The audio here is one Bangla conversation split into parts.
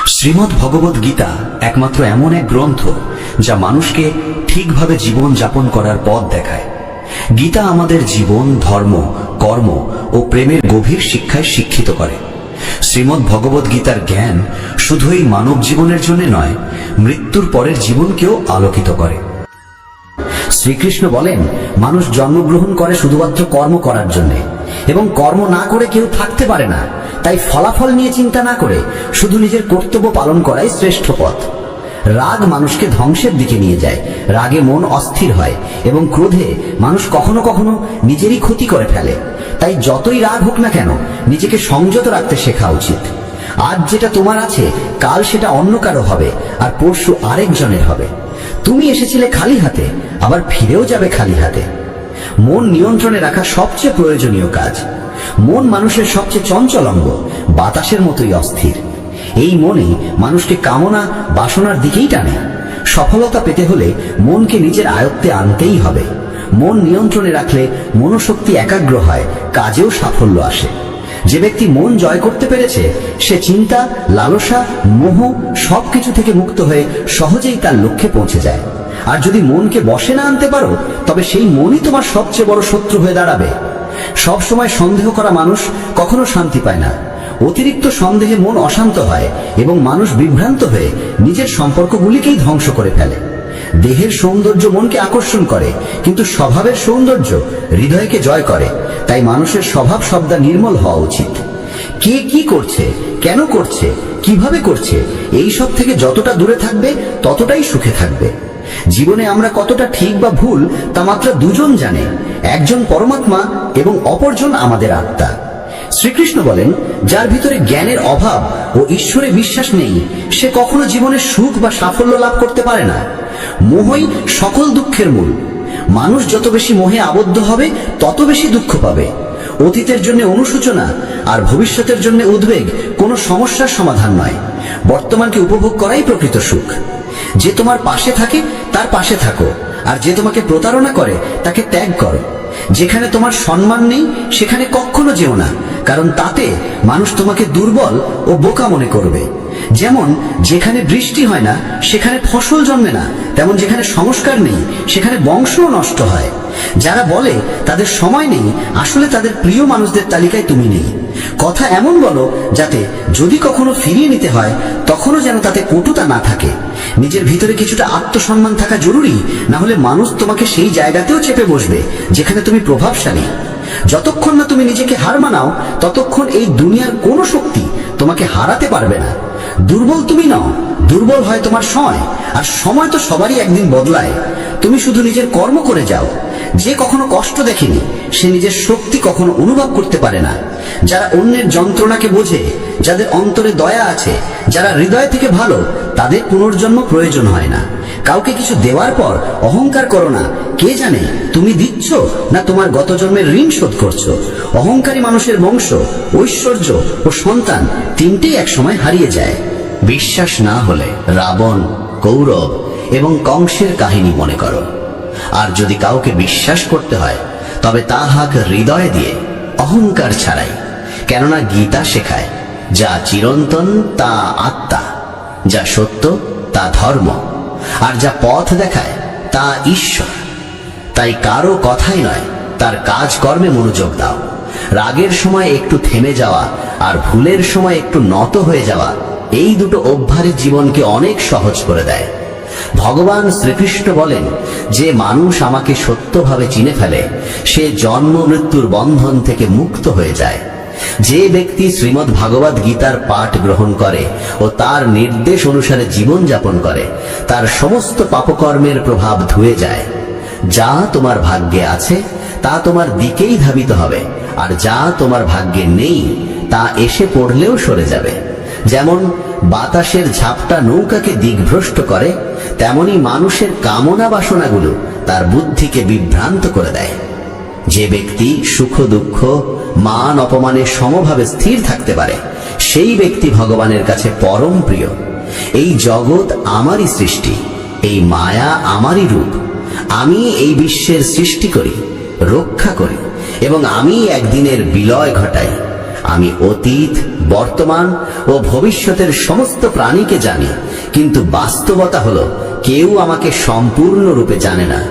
শ্রীমদ্ ভগবদ গীতা একমাত্র এমন এক গ্রন্থ যা মানুষকে ঠিকভাবে জীবন যাপন করার পথ দেখায়। গীতা আমাদের জীবন, ধর্ম, কর্ম ও প্রেমের গভীর শিক্ষায় শিক্ষিত করে। শ্রীমদ্ ভগবদ গীতার জ্ঞান শুধু এই মানব জীবনের জন্য নয়, মৃত্যুর পরের জীবনকেও আলোকিত করে। শ্রীকৃষ্ণ বলেন, মানুষ জন্মগ্রহণ করে শুধুমাত্র কর্ম করার জন্য, এবং কর্ম না করে কেউ থাকতে পারে না। তাই ফলাফল নিয়ে চিন্তা না করে শুধু নিজের কর্তব্য পালন করাই শ্রেষ্ঠ পথ। রাগ মানুষকে ধ্বংসের দিকে নিয়ে যায়। রাগে মন অস্থির হয় এবং ক্রোধে মানুষ কখনো কখনো নিজেরই ক্ষতি করে ফেলে। তাই যতই রাগ হোক না কেন, নিজেকে সংযত রাখতে শেখা উচিত। আজ যেটা তোমার আছে, কাল সেটা অন্য কারো হবে, আর পরশু আরেকজনের হবে। তুমি এসেছিলে খালি হাতে, আবার ফিরেও যাবে খালি হাতে। মন নিয়ন্ত্রণে রাখা সবচেয়ে প্রয়োজনীয় কাজ। মন মানুষের সবচেয়ে চঞ্চল অঙ্গ, বাতাসের মতোই অস্থির। এই মনই মানুষকে কামনা, বাসনার দিকেই টানে। সফলতা পেতে হলে মনকে নিজের আয়ত্তে আনতেই হবে। মন নিয়ন্ত্রণে রাখলে মনোশক্তি একাগ্র হয়, কাজেও সাফল্য আসে। যে ব্যক্তি মন জয় করতে পেরেছে, সে চিন্তা, লালসা, মোহ সবকিছু থেকে মুক্ত হয়ে সহজেই তার লক্ষ্যে পৌঁছে যায়। আর যদি মনকে বশে না আনতে পারো, তবে সেই মনই তোমার সবচেয়ে বড় শত্রু হয়ে দাঁড়াবে। সব সময় সন্দেহ করা মানুষ কখনো শান্তি পায় না। অতিরিক্ত সন্দেহে মন অশান্ত হয় এবং মানুষ বিভ্রান্ত হয়ে নিজের সম্পর্কগুলিকেই ধ্বংস করে ফেলে। দেহের সৌন্দর্য মনকে আকর্ষণ করে, কিন্তু স্বভাবের সৌন্দর্য হৃদয়কে জয় করে। তাই মানুষের স্বভাব সবদা নির্মল হওয়া উচিত। কে কি করছে, কেন করছে, কিভাবে করছে, এই সব থেকে যতটা দূরে থাকবে ততটাই সুখে থাকবে। জীবনে আমরা কতটা ঠিক বা ভুল তা মাত্র দুজন জানে, একজন পরমাত্মা এবং অপরজন আমাদের আত্মা। শ্রীকৃষ্ণ বলেন, যার ভিতরে জ্ঞানের অভাব ও ঈশ্বরে বিশ্বাস নেই, সে কখনো জীবনে সুখ বা সাফল্য লাভ করতে পারে না। মোহই সকল দুঃখের মূল। মানুষ যত বেশি মোহে আবদ্ধ হবে, তত বেশি দুঃখ পাবে। অতীতের জন্য অনুশোচনা আর ভবিষ্যতের জন্য উদ্বেগ কোনো সমস্যার সমাধান নয়। বর্তমানকে উপভোগ করাই প্রকৃত সুখ। যে তোমার পাশে থাকে তার পাশে থাকো, আর যে তোমাকে প্রতারণা করে তাকে ত্যাগ করো। যেখানে তোমার সম্মান নেই সেখানে কখনো যেও না, কারণ তাতে মানুষ তোমাকে দুর্বল ও বোকা মনে করবে। যেমন যেখানে বৃষ্টি হয় না সেখানে ফসল জন্মে না, তেমন যেখানে সংস্কার নেই সেখানে বংশও নষ্ট হয়। যারা বলে তাদের সময় নেই, আসলে তাদের প্রিয় মানুষদের তালিকায় তুমি নেই। কথা এমন বলো যাতে যদি কখনো ফিরিয়ে নিতে হয়, তখনও যেন তাতে কটুতা না থাকে। নিজের ভিতরে কিছুটা আত্মসম্মান থাকা জরুরি, না হলে মানুষ তোমাকে সেই জায়গাতেও চেপে বসবে যেখানে তুমি প্রভাবশালী। যতক্ষণ না তুমি নিজেকে হার মানাও, ততক্ষণ এই দুনিয়ার কোনো শক্তি তোমাকে হারাতে পারবে না। দুর্বল তুমি নও, দুর্বল হয় তোমার সময়, আর সময় তো সবারই একদিন বদলায়। তুমি শুধু নিজের কর্ম করে যাও। যে কখনো কষ্ট দেখেনি, সে নিজের শক্তি কখনো অনুভব করতে পারে না। যারা অন্যের যন্ত্রণাকে বোঝে, যাদের অন্তরে দয়া আছে, যারা হৃদয় থেকে ভালো, তাদের পুনর্জন্ম প্রয়োজন হয় না। কাউকে কিছু দেওয়ার পর অহংকার করো না। কে জানে তুমি দিচ্ছ না তোমার গত জন্মের ঋণ শোধ করছো। অহংকারী মানুষের বংশ, ঐশ্বর্য ও সন্তান তিনটেই একসময় হারিয়ে যায়। বিশ্বাস না হলে রাবণ, কৌরব এবং কংসের কাহিনী মনে করো। আর যদি কাউকে বিশ্বাস করতে হয়, তবে তা হাক হৃদয় দিয়ে, অহংকার ছাড়াই। কেননা গীতা শেখায়, যা চিরন্তন তা আত্মা, যা সত্য তা ধর্ম, আর যা পথ দেখায় তা ঈশ্বর। তাই কারো কথাই নয়, তার কাজ কর্মে মনোযোগ দাও। রাগের সময় একটু থেমে যাওয়া আর ভুলের সময় একটু নত হয়ে যাওয়া, এই দুটো অভ্যাসের জীবনকে অনেক সহজ করে দেয়। ভগবান শ্রীকৃষ্ণ বলেন, যে মানুষ আমাকে সত্যভাবে চিনে ফেলে, সে জন্ম মৃত্যুর বন্ধন থেকে মুক্ত হয়ে যায়। যে ব্যক্তি শ্রীমদ্ ভাগবত গীতার পাঠ গ্রহণ করে ও তার নির্দেশ অনুসারে জীবন যাপন করে, তার সমস্ত পাপকর্মের প্রভাব ধুয়ে যায়। যা তোমার ভাগ্যে আছে তা তোমার দিকেই ধাবিত হবে, আর যা তোমার ভাগ্যে নেই তা এসে পড়লেও সরে যাবে। যেমন বাতাসের ঝাপটা নৌকাকে দিকভ্রষ্ট করে, তেমনি মানুষের কামনা বাসনাগুলো তার বুদ্ধিকে বিভ্রান্ত করে দেয়। যে ব্যক্তি সুখ দুঃখ, মান অপমানে সমভাবে স্থির থাকতে পারে, সেই ব্যক্তি ভগবানের কাছে পরম প্রিয়। এই জগৎ আমারই সৃষ্টি, এই মায়া আমারই রূপ। আমি এই বিশ্বের সৃষ্টি করি, রক্ষা করি, এবং আমি একদিনের বিলয় ঘটাই। আমি অতীত, বর্তমান ও ভবিষ্যতের সমস্ত প্রাণীকে জানি, কিন্তু বাস্তবতা হলো কেউ আমাকে সম্পূর্ণরূপে জানে না।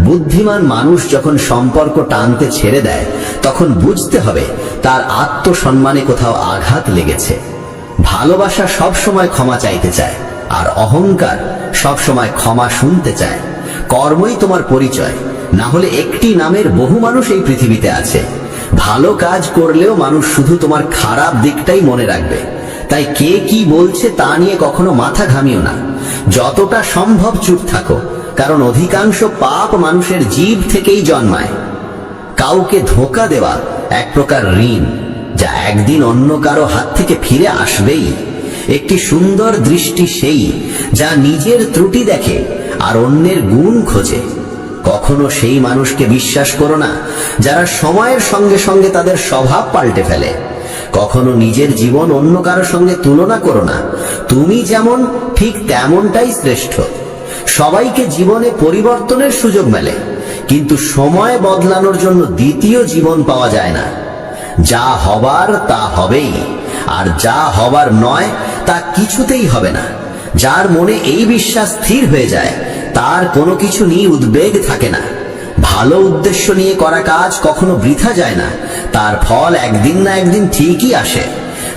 বুদ্ধিমান মানুষ যখন সম্পর্ক টানতে ছেড়ে দেয়, তখন বুঝতে হবে তার আত্মসম্মানে কোথাও আঘাত লেগেছে। ভালোবাসা সবসময় ক্ষমা চাইতে চায়, আর অহংকার সবসময় ক্ষমা শুনতে চায়। কর্মই তোমার পরিচয়, না হলে একটি নামের বহু মানুষ এই পৃথিবীতে আছে। ভালো কাজ করলেও মানুষ শুধু তোমার খারাপ দিকটাই মনে রাখবে। তাই কে কি বলছে তা নিয়ে কখনো মাথা ঘামিও না। যতটা সম্ভব চুপ থাকো, কারণ অধিকাংশ পাপ মানুষের জীব থেকেই জন্মায়। কাউকে ধোঁকা দেওয়া এক প্রকার ঋণ, যা একদিন অন্য কারো হাত থেকে ফিরে আসবেই। একটি সুন্দর দৃষ্টি সেই যা নিজের ত্রুটি দেখে আর অন্যের গুণ খোঁজে। কখনো সেই মানুষকে বিশ্বাস করো না যারা সময়ের সঙ্গে সঙ্গে তাদের স্বভাব পাল্টে ফেলে। কখনো নিজের জীবন অন্য কারো সঙ্গে তুলনা করো না। তুমি যেমন ঠিক তেমনটাই শ্রেষ্ঠ। সবাইকে জীবনে পরিবর্তনের সুযোগ মেলে, কিন্তু সময় বদলানোর জন্য দ্বিতীয় জীবন পাওয়া যায় না। যা হবার তা হবেই, আর যা হবার নয় তা কিছুতেই হবে না। যার মনে এই বিশ্বাস স্থির হয়ে যায়, তার কোনো কিছু নিয়ে উদ্বেগ থাকে না। ভালো উদ্দেশ্য নিয়ে করা কাজ কখনো বৃথা যায় না, তার ফল একদিন না একদিন ঠিকই আসে।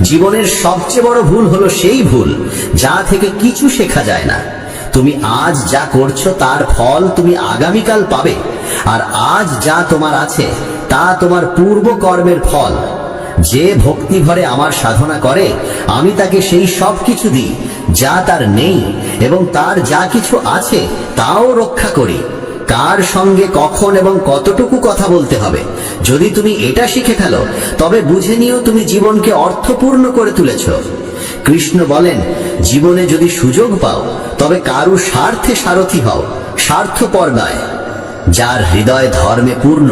জীবনের সবচেয়ে বড় ভুল হলো সেই ভুল যা থেকে কিছু শেখা যায় না। তুমি আজ যা করছো তার ফল তুমি আগামীকাল পাবে, আর আজ যা তোমার আছে তা তোমার পূর্ব কর্মের ফল। যে ভক্তি ভরে আমার সাধনা করে, আমি তাকে সেই সব কিছু দিই যা তার নেই, এবং তার যা কিছু আছে তাও রক্ষা করি। কার সঙ্গে কখন এবং কতটুকু কথা বলতে হবে, যদি তুমি এটা শিখে ফেলো, তবে বুঝে নিও তুমি জীবনকে অর্থপূর্ণ করে তুলেছ। কৃষ্ণ বলেন, জীবনে যদি সুযোগ পাও তবে কারু স্বার্থে সারথি হও, স্বার্থপর নয়। যার হৃদয় ধর্মে পূর্ণ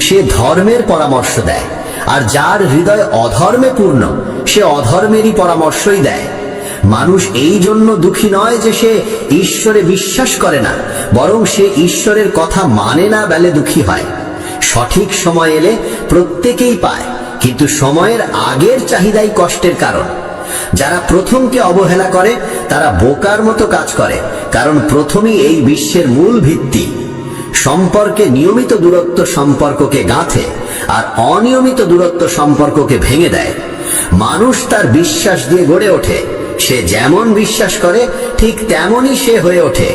সে ধর্মের পরামর্শ দেয়, আর যার হৃদয় অধর্মে পূর্ণ সে অধর্মেরই পরামর্শই দেয়। মানুষ এই জন্য দুঃখী নয় যে সে ঈশ্বরে বিশ্বাস করে না, বরং সে ঈশ্বরের কথা মানে না বলে দুঃখী হয়। সঠিক সময় এলে প্রত্যেকেই পায়, কিন্তু সময়ের আগের চাহিদাই কষ্টের কারণ। যারা প্রথমকে অবহেলা করে তারা বোকার মতো কাজ করে, কারণ প্রথমই এই বিশ্বের মূল ভিত্তি। সম্পর্কে নিয়মিত দূরত্ব সম্পর্ককে গাঁথে, আর অনিয়মিত দূরত্ব সম্পর্ককে ভেঙে দেয়। মানুষ তার বিশ্বাস দিয়ে গড়ে ওঠে। সে যেমন বিশ্বাস করে ঠিক তেমনই সে হয়ে ওঠে।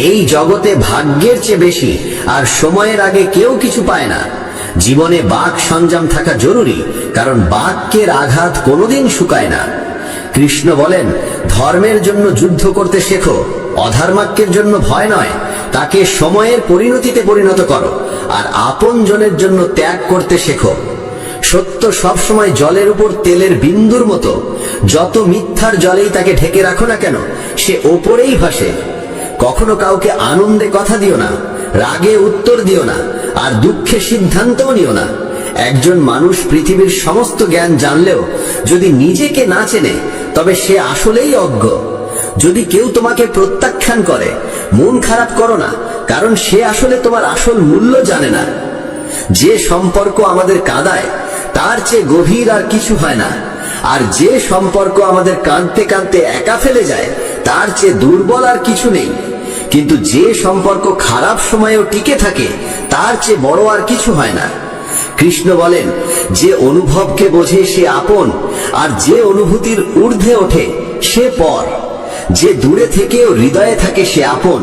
এই জগতে ভাগ্যের চেয়ে বেশি আর সময়ের আগে কেউ কিছু পায় না। জীবনে বাক সংযম থাকা জরুরি, কারণ বাক্যের আঘাত কোনোদিন শুকায় না। কৃষ্ণ বলেন, ধর্মের জন্য যুদ্ধ করতে শেখো, অধর্মাক্যের জন্য ভয় নয়। তাকে সময়ের পরিণতিতে পরিণত করো, আর আপন জনের জন্য ত্যাগ করতে শেখো। সত্য সবসময় জলের উপর তেলের বিন্দুর মতো। যত মিথ্যার জলেই তাকে ঢেকে রাখো না কেন, সে ওপরেই ভাসে। কখনো কাউকে আনন্দে কথা দিও না, রাগে উত্তর দিও না, আর দুঃখে সিদ্ধান্তও নিও না। একজন মানুষ পৃথিবীর সমস্ত জ্ঞান জানলেও যদি নিজেকে না চেনে, তবে সে আসলেই অজ্ঞ। যদি কেউ তোমাকে প্রত্যাখ্যান করে, মন খারাপ করো না, কারণ সে আসলে তোমার আসল মূল্য জানে না। যে সম্পর্ক আমাদের কাঁদায় তার চেয়ে গভীর আর কিছু হয় না, আর যে সম্পর্ক আমাদের কাঁদতে কাঁদতে একা ফেলে যায় তার চেয়ে দুর্বল আর কিছু নেই। কিন্তু যে সম্পর্ক খারাপ সময়েও টিকে থাকে তার চেয়ে বড় আর কিছু হয় না। কৃষ্ণ বলেন, যে অনুভবকে বোঝে সে আপন, আর যে অনুভূতির ঊর্ধ্বে ওঠে সে পর। যে দূরে থেকেও হৃদয়ে থাকে সে আপন,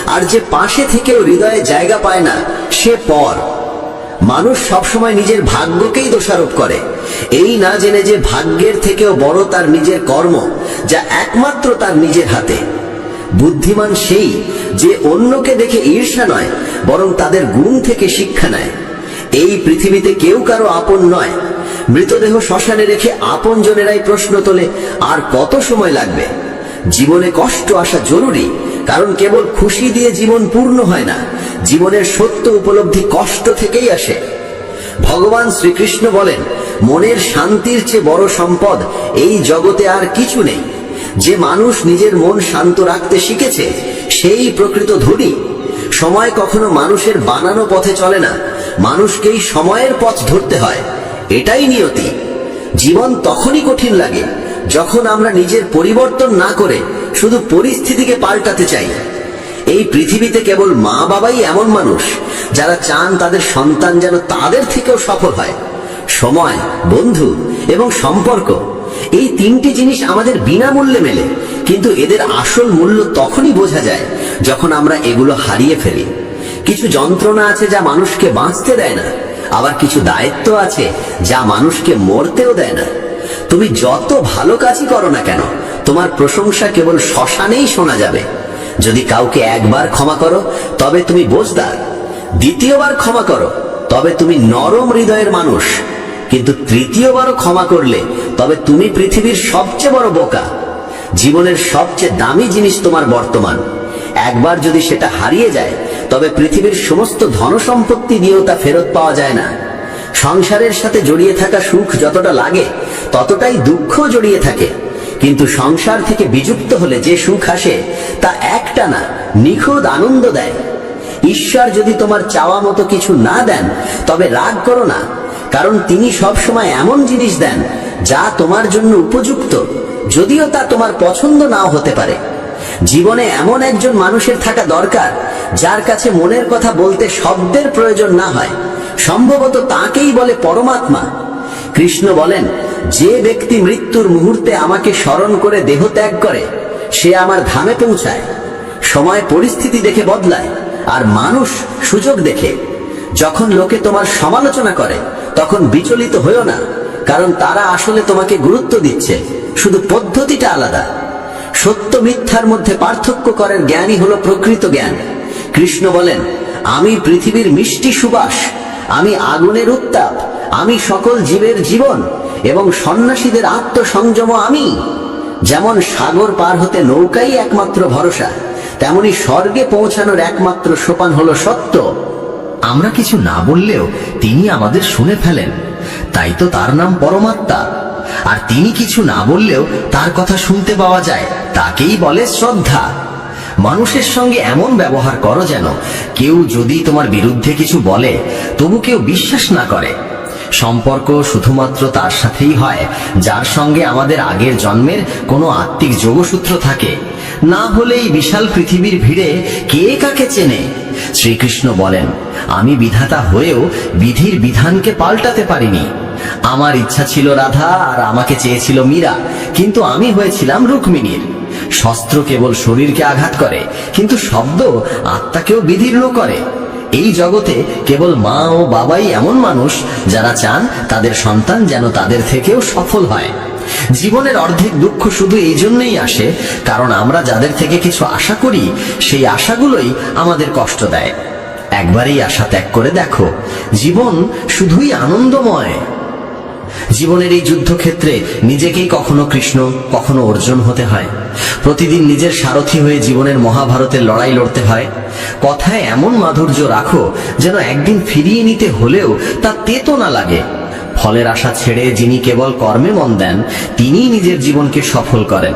আর যে পাশে থেকেও হৃদয়ে জায়গা পায় না সে পর। মানুষ সবসময় নিজের ভাগ্যকেই দোষারোপ করে, এই না জেনে যে ভাগ্যের থেকেও বড় তার নিজের কর্ম, যা একমাত্র তার নিজের হাতে। বুদ্ধিমান সেই যে অন্যকে দেখে ঈর্ষা নয়, বরং তাদের গুণ থেকে শিক্ষা নেয়। এই পৃথিবীতে কেউ কারো আপন নয়। মৃতদেহ শ্মশানে রেখে আপন জনেরাই প্রশ্ন তোলে, আর কত সময় লাগবে। জীবনে কষ্ট আসা জরুরি, কারণ কেবল খুশি দিয়ে জীবন পূর্ণ হয় না। জীবনের সত্য উপলব্ধি কষ্ট থেকেই আসে। ভগবান শ্রীকৃষ্ণ বলেন, মনের শান্তির চেয়ে বড় সম্পদ এই জগতে আর কিছু নেই। যে মানুষ নিজের মন শান্ত রাখতে শিখেছে সেই প্রকৃত ধনী। সময় কখনো মানুষের বানানো পথে চলে না, মানুষকেই সময়ের পথ ধরতে হয়। এটাই নিয়তি। জীবন তখনই কঠিন লাগে যখন আমরা নিজের পরিবর্তন না করে শুধু পরিস্থিতিকে পাল্টাতে চাই। এই পৃথিবীতে কেবল মা বাবাই এমন মানুষ যারা চান তাদের সন্তান যেন তাদের থেকেও সফল হয়। সময়, বন্ধু এবং সম্পর্ক, এই তিনটি জিনিস আমাদের বিনামূল্যে মেলে, কিন্তু এদের আসল মূল্য তখনই বোঝা যায় যখন আমরা এগুলো হারিয়ে ফেলি। কিছু যন্ত্রণা আছে যা মানুষকে বাঁচতে দেয় না, আবার কিছু দায়িত্ব আছে যা মানুষকে মরতেও দেয় না। তুমি যত ভালো কাজই করো না কেন, তোমার প্রশংসা কেবল শ্মশানেই শোনা যাবে। যদি কাউকে একবার ক্ষমা করো তবে তুমি বোঝদার, দ্বিতীয়বার ক্ষমা করো তবে তুমি নরম হৃদয়ের মানুষ, কিন্তু তৃতীয়বারও ক্ষমা করলে তবে তুমি পৃথিবীর সবচেয়ে বড় বোকা। জীবনের সবচেয়ে দামি জিনিস তোমার বর্তমান। একবার যদি সেটা হারিয়ে যায় তবে পৃথিবীর সমস্ত ধনসম্পত্তি দিয়েও তা ফেরত পাওয়া যায় না। সংসারের সাথে জড়িয়ে থাকা সুখ যতটা লাগে ততটাই দুঃখ জড়িয়ে থাকে, কিন্তু সংসার থেকে বিযুক্ত হলে যে সুখ আসে তা একটানা নিখুঁত আনন্দ দেয়। ঈশ্বর যদি তোমার চাওয়া মতো কিছু না দেন তবে রাগ করো না, কারণ তিনি সব সময় এমন জিনিস দেন যা তোমার জন্য উপযুক্ত, যদিও তা তোমার পছন্দ নাও হতে পারে। জীবনে এমন একজন মানুষের থাকা দরকার যার কাছে মনের কথা বলতে শব্দের প্রয়োজন না হয়। সম্ভবত তাকেই বলে পরমাত্মা। কৃষ্ণ বলেন, যে ব্যক্তি মৃত্যুর মুহূর্তে আমাকে স্মরণ করে দেহ ত্যাগ করে সে আমার ধামে পৌঁছায়। সময় পরিস্থিতি দেখে বদলায়, আর মানুষ সুযোগ দেখে। যখন লোকে তোমার সমালোচনা করে তখন বিচলিত হইও না, কারণ তারা আসলে তোমাকে গুরুত্ব দিচ্ছে, শুধু পদ্ধতিটা আলাদা। সত্য মিথ্যার মধ্যে পার্থক্য করার জ্ঞানই হলো প্রকৃত জ্ঞান। কৃষ্ণ বলেন, আমি পৃথিবীর মিষ্টি সুবাস, আমি আগুনের উত্তাপ, আমি সকল জীবের জীবন এবং সন্ন্যাসীদের আত্মসংযম আমি। যেমন সাগর পার হতে নৌকাই একমাত্র ভরসা, তেমনি স্বর্গে পৌঁছানোর একমাত্র সোপান হলো সত্য। আমরা কিছু না বললেও তিনি আমাদের শুনে ফেলেন, তাই তো তার নাম পরমাত্মা। আর তিনি কিছু না বললেও তার কথা শুনতে পাওয়া যায়, তাকেই বলে শ্রদ্ধা। মানুষের সঙ্গে এমন ব্যবহার করো যেন কেউ যদি তোমার বিরুদ্ধে কিছু বলে তবু কেউ বিশ্বাস না করে। সম্পর্ক শুধুমাত্র তার সাথেই হয় যার সঙ্গে আমাদের আগের জন্মের কোনো আত্মিক যোগসূত্র থাকে, না হলে এই বিশাল পৃথিবীর ভিড়ে কে কাকে চেনে। শ্রীকৃষ্ণ বলেন, আমি বিধাতা হয়েও বিধির বিধানকে পাল্টাতে পারিনি। আমার ইচ্ছা ছিল রাধা আর আমাকে চেয়েছিল মীরা, কিন্তু আমি হয়েছিলাম রুক্মিণীর। শস্ত্র কেবল শরীরকে আঘাত করে, কিন্তু শব্দ আত্মাকেও বিদীর্ণ করে। এই জগতে কেবল মা ও বাবাই এমন মানুষ যারা চান তাদের সন্তান যেন তাদের থেকেও সফল হয়। জীবনের অর্ধেক দুঃখ শুধু এই জন্যই আসে কারণ আমরা যাদের থেকে কিছু আশা করি সেই আশাগুলোই আমাদের কষ্ট দেয়। একবারই আশা ত্যাগ করে দেখো, জীবন শুধুই আনন্দময়। জীবনের এই যুদ্ধক্ষেত্রে নিজেকেই কখনো কৃষ্ণ কখনো অর্জুন হতে হয়। প্রতিদিন নিজের সারথি হয়ে জীবনের মহাভারতের লড়াই লড়তে হয়। কথায় এমন মাধুর্য রাখো যেন একদিন ফিরিয়ে নিতে হলেও তা তেতো না লাগে। ফলের আশা ছেড়ে যিনি কেবল কর্মে মন দেন তিনিই নিজের জীবনকে সফল করেন।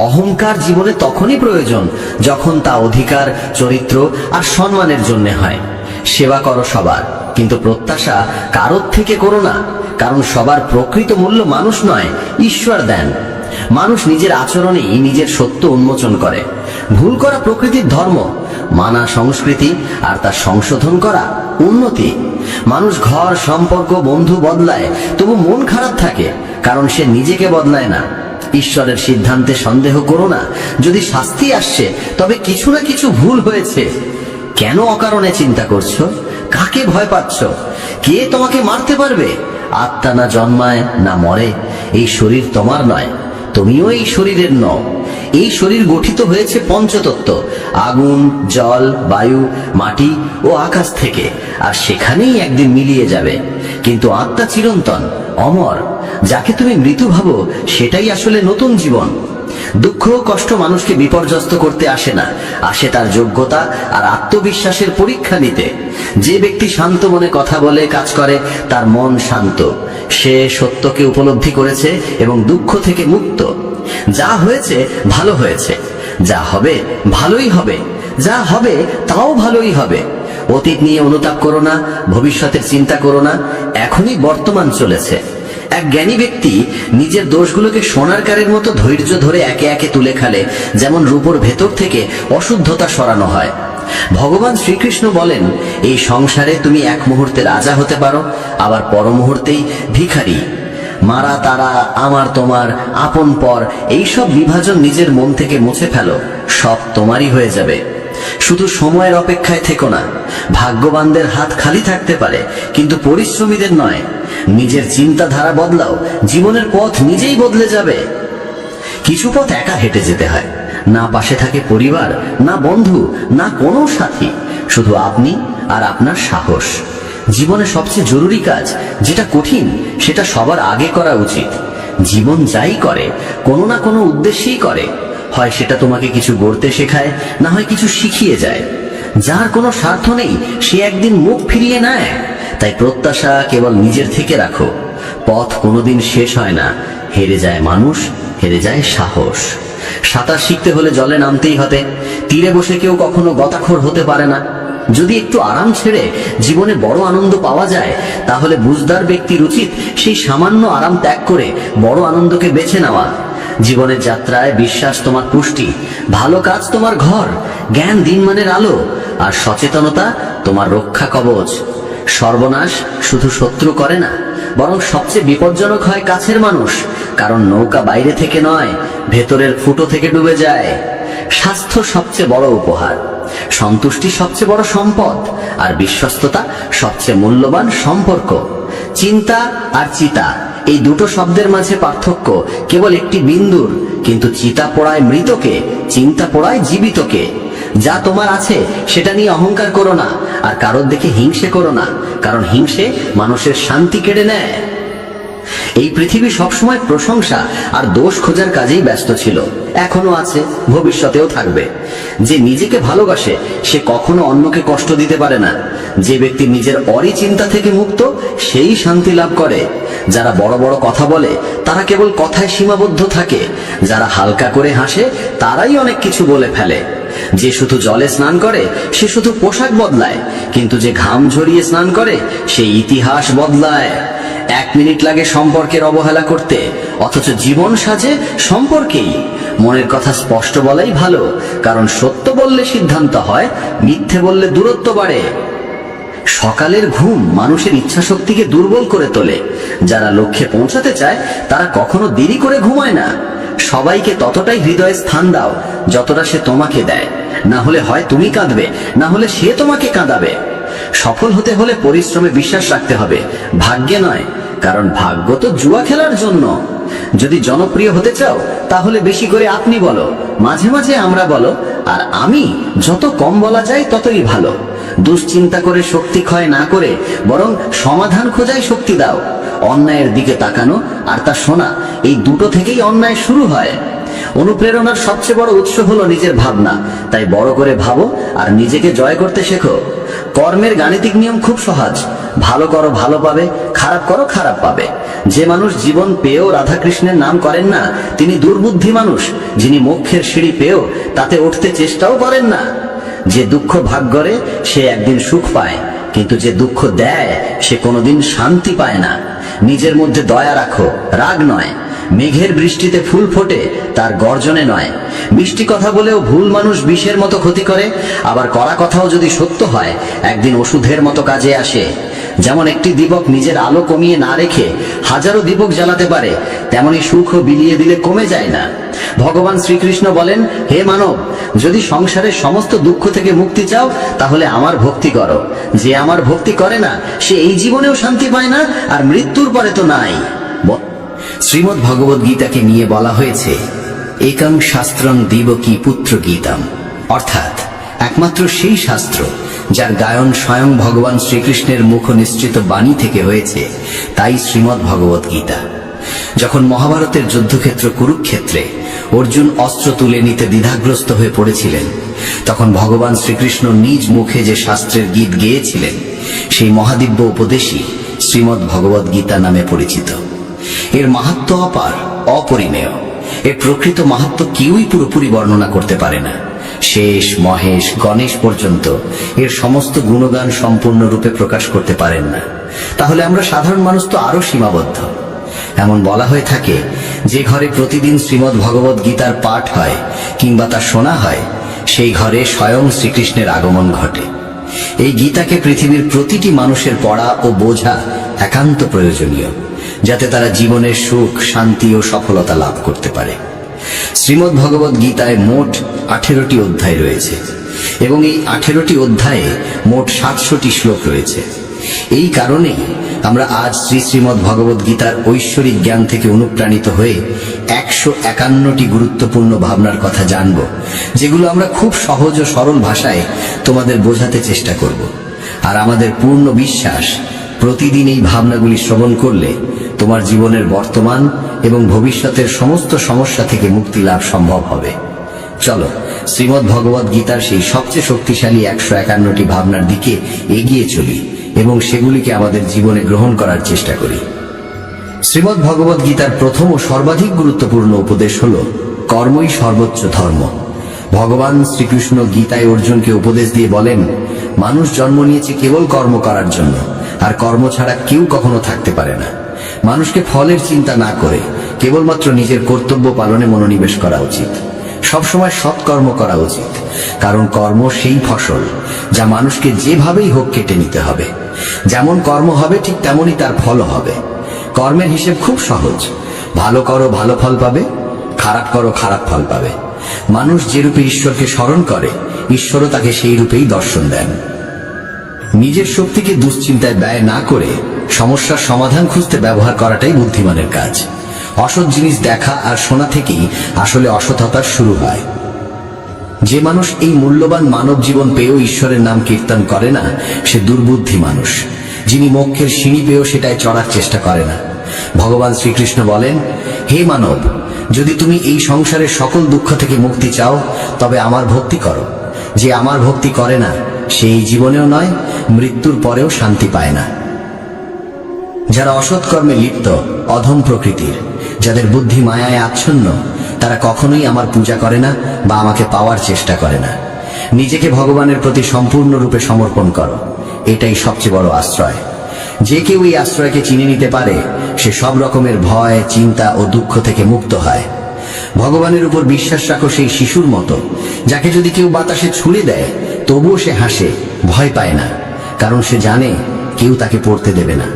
অহংকার জীবনে তখনই প্রয়োজন যখন তা অধিকার, চরিত্র আর সম্মানের জন্য হয়। সেবা করো সবার, কিন্তু প্রত্যাশা কারোর থেকে করো না, কারণ সবার প্রকৃত মূল্য মানুষ নয়, ঈশ্বর দেন। মানুষ নিজের আচরণেই নিজের সত্য উন্মোচন করে। ভুল করা প্রকৃতির ধর্ম, মানা সংস্কৃতি, আর তা সংশোধন করা উন্নতি। মানুষ ঘর, সম্পর্ক, বন্ধু বদলায়, তবু মন খারাপ থাকে কারণ সে নিজেকে বদলায় না। ঈশ্বরের সিদ্ধান্তে সন্দেহ করো না। যদি শাস্তি আসছে তবে কিছু না কিছু ভুল হয়েছে। কেন অকারণে চিন্তা করছো? কাকে ভয় পাচ্ছ? কে তোমাকে মারতে পারবে? আত্মা না জন্মায় না মরে। এই শরীর তোমার নয়, তুমিও এই শরীরের নও। এই শরীর গঠিত হয়েছে পঞ্চতত্ত্ব, আগুন, জল, বায়ু, মাটি ও আকাশ থেকে, আর সেখানেই একদিন মিলিয়ে যাবে। কিন্তু আত্মা চিরন্তন, অমর। যাকে তুমি মৃত্যু ভাবো সেটাই আসলে নতুন জীবন। দুঃখ ও কষ্ট মানুষকে বিপর্যস্ত করতে আসে না, আসে তার যোগ্যতা আর আত্মবিশ্বাসের পরীক্ষা নিতে। যে ব্যক্তি শান্ত মনে কথা বলে, কাজ করে, তার মন শান্ত। সে সত্যকে উপলব্ধি করেছে এবং দুঃখ থেকে মুক্ত। যা হয়েছে ভালো হয়েছে, যা হবে ভালোই হবে, যা হবে তাও ভালোই হবে। অতীত নিয়ে অনুতাপ করো না, ভবিষ্যতের চিন্তা করো না, এখনই বর্তমান চলেছে। এক জ্ঞানী ব্যক্তি নিজের দোষগুলোকে সোনার কারের মতো ধৈর্য ধরে একে একে তুলে খেলে, যেমন রূপোর ভেতর থেকে অশুদ্ধতা সরানো হয়। ভগবান শ্রীকৃষ্ণ বলেন, এই সংসারে তুমি এক মুহূর্তে রাজা হতে পারো, আবার পর মুহূর্তেই ভিখারি। মারা তারা, আমার তোমার, আপন পর, এইসব বিভাজন নিজের মন থেকে মুছে ফেলো, সব তোমারই হয়ে যাবে। শুধু সময়ের অপেক্ষায় থেকো না। ভাগ্যবানদের হাত খালি থাকতে পারে, কিন্তু পরিশ্রমীদের নয়। নিজের চিন্তাধারা বদলাও, জীবনের পথ নিজেই বদলে যাবে। কিছু পথ একা হেঁটে যেতে হয়, না পাশে থাকে পরিবার, না বন্ধু, না কোনো সাথী, শুধু আপনি আর আপনার সাহস। জীবনে সবচেয়ে জরুরি কাজ যেটা কঠিন, সেটা সবার আগে করা উচিত। জীবন যাই করে কোনো না কোনো উদ্দেশ্যেই করে, হয় সেটা তোমাকে কিছু গড়তে শেখায়, না হয় কিছু শিখিয়ে যায়। যার কোনো স্বার্থ নেই সে একদিন মুখ ফিরিয়ে নেয়। তাই প্রত্যাশা কেবল নিজের থেকে রাখো। পথ কোনোদিন শেষ হয় না, হেরে যায় মানুষ, হেরে যায় সাহস। সাঁতার শিখতে হলে জলে নামতেই হবে। তীরে বসে কেউ কখনো গতাখোর হতে পারে না। যদি একটু আরাম ছেড়ে জীবনে বড় আনন্দ পাওয়া যায়, তাহলে বুঝদার ব্যক্তির উচিত সেই সামান্য আরাম ত্যাগ করে বড় আনন্দকে বেছে নেওয়া। জীবনের যাত্রায় বিশ্বাস তোমার পুষ্টি, ভালো কাজ তোমার ঘর, জ্ঞান দিনমানের আলো, আর সচেতনতা তোমার রক্ষা কবচ। সর্বনাশ শুধু শত্রু করে না, বরং সবচেয়ে বিপজ্জনক হয় কাছের মানুষ, কারণ নৌকা বাইরে থেকে নয়, ভেতরের ফুটো থেকে ডুবে যায়। স্বাস্থ্য সবচেয়ে বড় উপহার, সন্তুষ্টি সবচেয়ে বড় সম্পদ, আর বিশ্বস্ততা সবচেয়ে মূল্যবান সম্পর্ক। চিন্তা আর চিতা, এই দুটো শব্দের মাঝে পার্থক্য কেবল একটি বিন্দুর, কিন্তু চিতা পোড়ায় মৃতকে, চিন্তা পোড়ায় জীবিতকে। যা তোমার আছে সেটা নিয়ে অহংকার করো না, আর কারোর দেখে হিংসে করো না, কারণ হিংসে মানুষের শান্তি কেড়ে নেয়। এই পৃথিবী সবসময় প্রশংসা আর দোষ খোঁজার কাজেই ব্যস্ত ছিল, এখনো আছে, ভবিষ্যতেও থাকবে। যে নিজেকে ভালোবাসে সে কখনো অন্যকে কষ্ট দিতে পারে না। যে ব্যক্তি নিজের অরিচিন্তা থেকে মুক্ত, সেই শান্তি লাভ করে। যারা বড় বড় কথা বলে তারা কেবল কথায় সীমাবদ্ধ থাকে। যারা হালকা করে হাসে তারাই অনেক কিছু বলে ফেলে। যে শুধু জলে স্নান করে সে শুধু পোশাক বদলায়, কিন্তু যে ঘাম ঝরিয়ে স্নান করে সে ইতিহাস বদলায়। 1 মিনিট লাগে সম্পর্কের অবহেলা করতে, অথচ জীবন সাজে সম্পর্কেই। মনের কথা স্পষ্ট বলাই ভালো, কারণ সত্য বললে সিদ্ধান্ত হয়, মিথ্যে বললে দূরত্ব বাড়ে। সকালের ঘুম মানুষের ইচ্ছা শক্তিকে দুর্বল করে তোলে। যারা লক্ষ্যে পৌঁছাতে চায় তারা কখনো দেরি করে ঘুমায় না। সবাইকে ততটাই হৃদয়ে স্থান দাও যতটা সে তোমাকে দেয়, না হলে হয় তুমি কাঁদবে, না হলে সে তোমাকে কাঁদাবে। সফল হতে হলে পরিশ্রমে বিশ্বাস রাখতে হবে, ভাগ্যে নয়, কারণ ভাগ্য তো জুয়া খেলার জন্য। যদি জনপ্রিয় হতে চাও তাহলে বেশি করে আপনি বলো, মাঝে মাঝে আমরা বলো, আর আমি যত কম বলা যায় ততই ভালো। দুশ্চিন্তা করে শক্তি ক্ষয় না করে বরং সমাধান খোঁজায় শক্তি দাও। অন্যায়ের দিকে তাকানো আর তা শোনা, এই দুটো থেকেই অন্যায় শুরু হয়। অনুপ্রেরণার সবচেয়ে বড় উৎস হলো নিজের ভাবনা। তাই বড় করে ভাবো আর নিজেকে জয় করতে শেখো। কর্মের গাণিতিক নিয়ম খুব সহজ, ভালো করো ভালো পাবে, খারাপ করো খারাপ পাবে। যে মানুষ জীবন পেয়েও রাধাকৃষ্ণের নাম করেন না তিনি দুর্বুদ্ধি মানুষ। যিনি মোক্ষের সিঁড়ি পেয়েও তাতে উঠতে চেষ্টাও করেন না। যে দুঃখ ভাগ করে সে একদিন সুখ পায়, কিন্তু যে দুঃখ দেয় সে কোনোদিন শান্তি পায় না। নিজের মধ্যে দয়া রাখো, রাগ নয়। মেঘের বৃষ্টিতে ফুল ফোটে, তার গর্জনে নয়। মিষ্টি কথা বলেও ভুল মানুষ বিষের মতো ক্ষতি করে, আবার কড়া কথাও যদি সত্য হয় একদিন ওষুধের মতো কাজে আসে। যেমন একটি দীপক নিজের আলো কমিয়ে না রেখে হাজারো দীপক জ্বালাতে পারে, তেমনি সুখও বিলিয়ে দিলে কমে যায় না। ভগবান শ্রীকৃষ্ণ বলেন, হে মানব, যদি সংসারের সমস্ত দুঃখ থেকে মুক্তি চাও তাহলে আমার ভক্তি করো। যে আমার ভক্তি করে না সে এই জীবনেও শান্তি পায় না, আর মৃত্যুর পরে তো নাই। শ্রীমদ্ ভগবদ গীতাকে নিয়ে বলা হয়েছে, একং শাস্ত্রং দিবকী পুত্র গীতাম, অর্থাৎ একমাত্র সেই শাস্ত্র যার গায়ন স্বয়ং ভগবান শ্রীকৃষ্ণের মুখ নিঃসৃত বাণী থেকে হয়েছে, তাই শ্রীমদ্ ভগবদ গীতা। যখন মহাভারতের যুদ্ধক্ষেত্র কুরুক্ষেত্রে অর্জুন অস্ত্র তুলে নিতে দ্বিধাগ্রস্ত হয়ে পড়েছিলেন, তখন ভগবান শ্রীকৃষ্ণ নিজ মুখে যে শাস্ত্রের গীত গেয়েছিলেন সেই মহাদিব্য উপদেশই শ্রীমদ্ ভগবদ গীতা নামে পরিচিত। এর মাহাত্ম্য অপার, অপরিমেয়। এর প্রকৃত মাহাত্ম্য কেউই পুরোপুরি বর্ণনা করতে পারে না। শেষ, মহেশ, গণেশ পর্যন্ত এর সমস্ত গুণগান সম্পূর্ণ রূপে প্রকাশ করতে পারেন না। তাহলে আমরা সাধারণ মানুষ তো আরো সীমাবদ্ধ। এমন বলা হয়ে থাকে, যে ঘরে প্রতিদিন শ্রীমদ্ ভগবত গীতার পাঠ হয় কিংবা তা শোনা হয়, সেই ঘরে স্বয়ং শ্রীকৃষ্ণের আগমন ঘটে। এই গীতাকে পৃথিবীর প্রতিটি মানুষের পড়া ও বোঝা একান্ত প্রয়োজনীয়, যাতে তারা জীবনের সুখ, শান্তি ও সফলতা লাভ করতে পারে। শ্রীমদ্ ভগবত গীতায় মোট 18টি অধ্যায় রয়েছে এবং এই 18টি অধ্যায়ে মোট 700টি শ্লোক রয়েছে। এই কারণেই আমরা আজ শ্রীমদ্ ভগবত গীতার ঐশ্বরিক জ্ঞান থেকে অনুপ্রাণিত হয়ে 151টি গুরুত্বপূর্ণ ভাবনার কথা জানব, যেগুলো আমরা খুব সহজ ও সরল ভাষায় তোমাদের বোঝাতে চেষ্টা করব। আর আমাদের পূর্ণ বিশ্বাস, প্রতিদিন এই ভাবনাগুলি শ্রবণ করলে তোমার জীবনের বর্তমান এবং ভবিষ্যতের সমস্ত সমস্যা থেকে মুক্তি লাভ সম্ভব হবে। চলো শ্রীমদ্ ভগবত গীতার সেই সবচেয়ে শক্তিশালী 151টি ভাবনার দিকে এগিয়ে চলি এবং সেগুলিকে আমাদের জীবনে গ্রহণ করার চেষ্টা করি। শ্রীমদ্ ভগবত গীতার প্রথম ও সর্বাধিক গুরুত্বপূর্ণ উপদেশ হল কর্মই সর্বোচ্চ ধর্ম। ভগবান শ্রীকৃষ্ণ গীতায় অর্জুনকে উপদেশ দিয়ে বলেন, মানুষ জন্ম নিয়েছে কেবল কর্ম করার জন্য, আর কর্ম ছাড়া কেউ কখনো থাকতে পারে না। মানুষকে ফলের চিন্তা না করে কেবলমাত্র নিজের কর্তব্য পালনে মনোনিবেশ করা উচিত। সবসময় সৎকর্ম করা উচিত, কারণ কর্ম সেই ফসল যা মানুষকে যেভাবেই হোক কেটে নিতে হবে। যেমন কর্ম হবে ঠিক তেমনই তার ফলও হবে। কর্মের হিসেব খুব সহজ, ভালো করো ভালো ফল পাবে, খারাপ করো খারাপ ফল পাবে। মানুষ যে রূপে ঈশ্বরকে স্মরণ করে, ঈশ্বরও তাকে সেই রূপেই দর্শন দেন। নিজের শক্তিকে দুশ্চিন্তায় ব্যয় না করে সমস্যার সমাধান খুঁজতে ব্যবহার করাটাই বুদ্ধিমানের কাজ। অসৎ জিনিস দেখা আর শোনা থেকেই আসলে অসততার শুরু হয়। যে মানুষ এই মূল্যবান মানব জীবন পেয়েও ঈশ্বরের নাম কীর্তন করে না, সে দুর্বুদ্ধি মানুষ, যিনি মোক্ষের সিঁড়ি পেয়েও সেটায় চড়ার চেষ্টা করে না। ভগবান শ্রীকৃষ্ণ বলেন, হে মানব, যদি তুমি এই সংসারের সকল দুঃখ থেকে মুক্তি চাও, তবে আমার ভক্তি করো। যে আমার ভক্তি করে না, সে এই জীবনেও নয়, মৃত্যুর পরেও শান্তি পায় না। যারা অসৎ কর্মে লিপ্ত, অধম প্রকৃতির, যাদের বুদ্ধি মায়ায় আচ্ছন্ন, তারা কখনোই আমার পূজা করে না বা আমাকে পাওয়ার চেষ্টা করে না। নিজেকে ভগবানের প্রতি সম্পূর্ণরূপে সমর্পণ করো, এটাই সবচেয়ে বড় আশ্রয়। যে কেউ এই আশ্রয়কে চিনে নিতে পারে, সে সব রকমের ভয়, চিন্তা ও দুঃখ থেকে মুক্ত হয়। ভগবানের উপর বিশ্বাস রাখো সেই শিশুর মতো, যাকে যদি কেউ বাতাসে ছুঁড়ে দেয় তবুও সে হাসে, ভয় পায় না, কারণ সে জানে কেউ তাকে পড়তে দেবে না।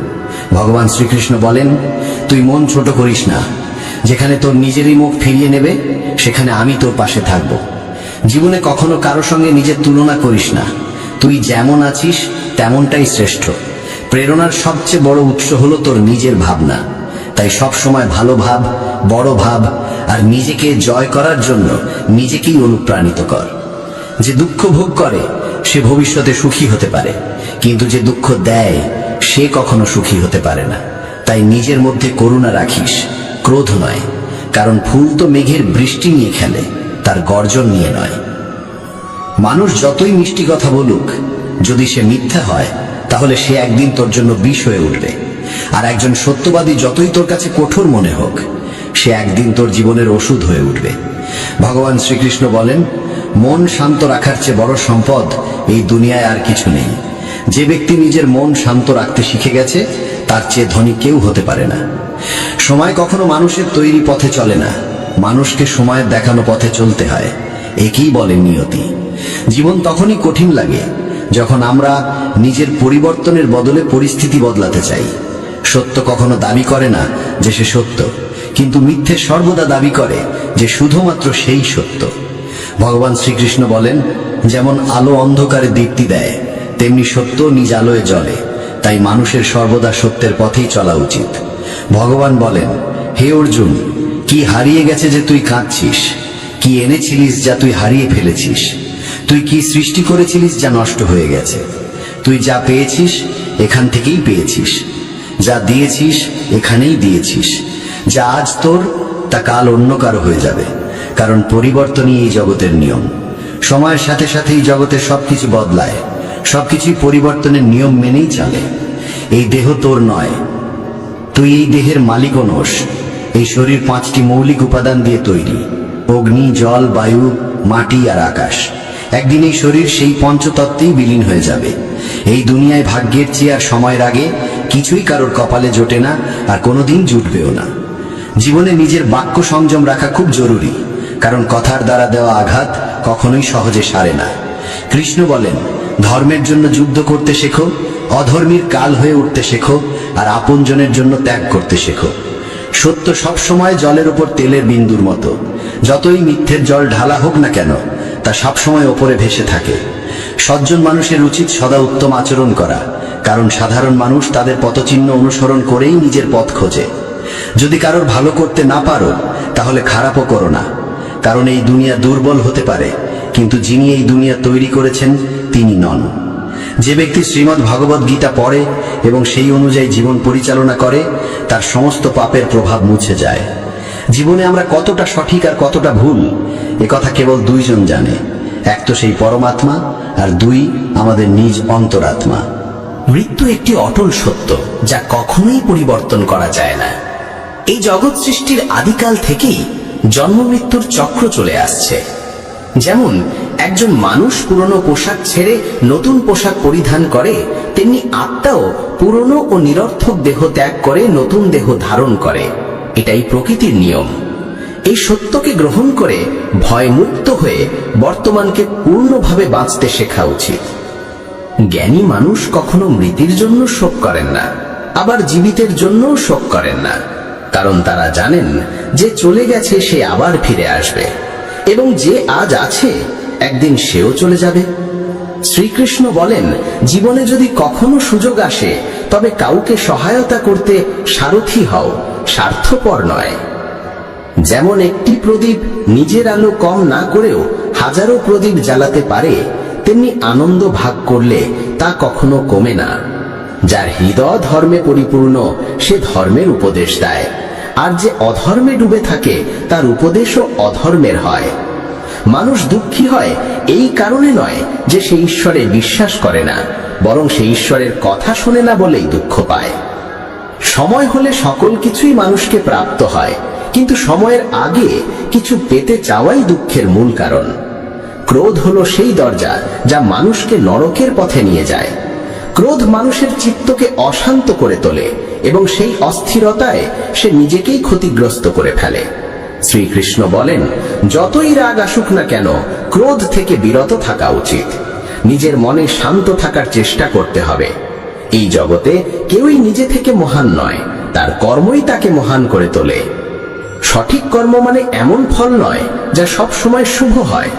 ভগবান শ্রীকৃষ্ণ বলেন, তুই মন ছোট করিস না। যেখানে তোর নিজেরই মুখ ফিরিয়ে নেবে, সেখানে আমি তোর পাশে থাকব। জীবনে কখনো কারো সঙ্গে নিজের তুলনা করিস না। তুই যেমন আছিস তেমনটাই শ্রেষ্ঠ। প্রেরণার সবচেয়ে বড় উৎস হলো তোর নিজের ভাবনা। তাই সব সময় ভালো ভাব, বড় ভাব, আর নিজেকে জয় করার জন্য নিজেকেই অনুপ্রাণিত কর। যে দুঃখ ভোগ করে সে ভবিষ্যতে সুখী হতে পারে, কিন্তু যে দুঃখ দেয় সে কখনো সুখী হতে পারে না। তাই নিজের মধ্যে করুণা রাখিস, ক্রোধ নয়, কারণ ফুল তো মেঘের বৃষ্টি নিয়ে খেলে, তার গর্জন নিয়ে নয়। মানুষ যতই মিষ্টি কথা বলুক, যদি সে মিথ্যা হয়, তাহলে সে একদিন তোর জন্য বিষ হয়ে উঠবে। আর একজন সত্যবাদী যতই তোর কাছে কঠোর মনে হোক, সে একদিন তোর জীবনের ওষুধ হয়ে উঠবে। ভগবান শ্রীকৃষ্ণ বলেন, মন শান্ত রাখার চেয়ে বড় সম্পদ এই দুনিয়ায় আর কিছু নেই। যে ব্যক্তি নিজের মন শান্ত রাখতে শিখে গেছে, তার চেয়ে ধনী কেউ হতে পারে না। সময় কখনো মানুষের তৈরি পথে চলে না, মানুষকে সময়ের দেখানো পথে চলতে হয়। একেই বলে নিয়তি। জীবন তখনই কঠিন লাগে যখন আমরা নিজের পরিবর্তনের বদলে পরিস্থিতি বদলাতে চাই। সত্য কখনো দাবি করে না যে সে সত্য, কিন্তু মিথ্যে সর্বদা দাবি করে যে শুধুমাত্র সেই সত্য। ভগবান শ্রীকৃষ্ণ বলেন, যেমন আলো অন্ধকারে দীপ্তি দেয়, তেমনি সত্য নিজ আলোয় জ্বলে। তাই মানুষের সর্বদা সত্যের পথেই চলা উচিত। ভগবান বলেন, হে অর্জুন, কি হারিয়ে গেছে যে তুই কাঁদছিস? কি এনেছিলিস যা তুই হারিয়ে ফেলেছিস? তুই কি সৃষ্টি করেছিলিস যা নষ্ট হয়ে গেছে? তুই যা পেয়েছিস এখান থেকেই পেয়েছিস, যা দিয়েছিস এখানেই দিয়েছিস। যা আজ তোর তা কাল অন্য কারো হয়ে যাবে, কারণ পরিবর্তনই এই জগতের নিয়ম। সময়ের সাথে সাথে এই জগতের সবকিছু বদলায়, সবকিছুই পরিবর্তনের নিয়ম মেনেই চলে। এই দেহ তোর নয়, তুই এই দেহের মালিকও নোস। এই শরীর 5টি মৌলিক উপাদান দিয়ে তৈরি: অগ্নি, জল, বায়ু, মাটি আর আকাশ। একদিন এই শরীর সেই পঞ্চতত্ত্বেই বিলীন হয়ে যাবে। এই দুনিয়ায় ভাগ্যের চেয়ে আর সময়ের আগে কিছুই কারোর কপালে জোটে না, আর কোনোদিন জুটবেও না। জীবনে নিজের বাক্য সংযম রাখা খুব জরুরি, কারণ কথার দ্বারা দেওয়া আঘাত কখনোই সহজে সারে না। কৃষ্ণ বলেন, ধর্মের জন্য যুদ্ধ করতে শেখো, অধর্মীর কাল হয়ে উঠতে শেখো, আর আপনজনের জন্য ত্যাগ করতে শেখো। সত্য সবসময় জলের উপর তেলের বিন্দুর মতো, যতই মিথ্যের জল ঢালা হোক না কেন তা সবসময় ওপরে ভেসে থাকে। সজ্জন মানুষের উচিত সদা উত্তম আচরণ করা, কারণ সাধারণ মানুষ তাদের পথচিহ্ন অনুসরণ করেই নিজের পথ খোঁজে। যদি কারোর ভালো করতে না পারো তাহলে খারাপও করো না, কারণ এই দুনিয়া দুর্বল হতে পারে, কিন্তু যিনি এই দুনিয়া তৈরি করেছেন তিনি নন। যে ব্যক্তি শ্রীমদ্ ভগবদ গীতা পড়ে এবং সেই অনুযায়ী জীবন পরিচালনা করে, তার সমস্ত পাপের প্রভাব মুছে যায়। জীবনে আমরা কতটা সঠিক আর কতটা ভুল একথা কেবল দুইজন জানে, এক তো সেই পরমাত্মা, আর দুই আমাদের নিজ অন্তরাত্মা। মৃত্যু একটি অটল সত্য, যা কখনোই পরিবর্তন করা যায় না। এই জগৎ সৃষ্টির আদিকাল থেকেই জন্ম মৃত্যুর চক্র চলে আসছে। যেমন একজন মানুষ পুরনো পোশাক ছেড়ে নতুন পোশাক পরিধান করে, তেমনি আত্মাও পুরনো ও নিরর্থক দেহ ত্যাগ করে নতুন দেহ ধারণ করে। এটাই প্রকৃতির নিয়ম। এই সত্যকে গ্রহণ করে ভয়মুক্ত হয়ে বর্তমানকে পূর্ণভাবে বাঁচতে শেখা উচিত। জ্ঞানী মানুষ কখনো মৃতের জন্য শোক করেন না, আবার জীবিতের জন্যও শোক করেন না, কারণ তারা জানেন যে চলে গেছে সে আবার ফিরে আসবে, এবং যে আজ আছে একদিন সেও চলে যাবে। শ্রীকৃষ্ণ বলেন, জীবনে যদি কখনো সুযোগ আসে তবে কাউকে সহায়তা করতে সারথি হও, স্বার্থপর নয়। যেমন একটি প্রদীপ নিজের আলো কম না করেও হাজারো প্রদীপ জ্বালাতে পারে, তেমনি আনন্দ ভাগ করলে তা কখনো কমে না। যার হৃদয় ধর্মে পরিপূর্ণ সে ধর্মের উপদেশ দেয়, আর যে অধর্মে ডুবে থাকে তার উপদেশও অধর্মের হয়। মানুষ দুঃখী হয় এই কারণে নয় যে সে ঈশ্বরে বিশ্বাস করে না, বরং সে ঈশ্বরের কথা শোনে না বলেই দুঃখ পায়। সময় হলে সকল কিছুই মানুষকে প্রাপ্ত হয়, কিন্তু সময়ের আগে কিছু পেতে চাওয়াই দুঃখের মূল কারণ। ক্রোধ হলো সেই দরজা যা মানুষকে নরকের পথে নিয়ে যায়। ক্রোধ মানুষের চিত্তকে অশান্ত করে তোলে এবং সেই অস্থিরতায় সে নিজেকেই ক্ষতিগ্রস্ত করে ফেলে। শ্রীকৃষ্ণ বলেন, যতই রাগ আসুক না কেন ক্রোধ থেকে বিরত থাকা উচিত। নিজের মনে শান্ত থাকার চেষ্টা করতে হবে। এই জগতে কেউই নিজে থেকে মহান নয়, তার কর্মই তাকে মহান করে তোলে। সঠিক কর্ম মানে এমন ফল নয় যা সব সময় শুভ হয়,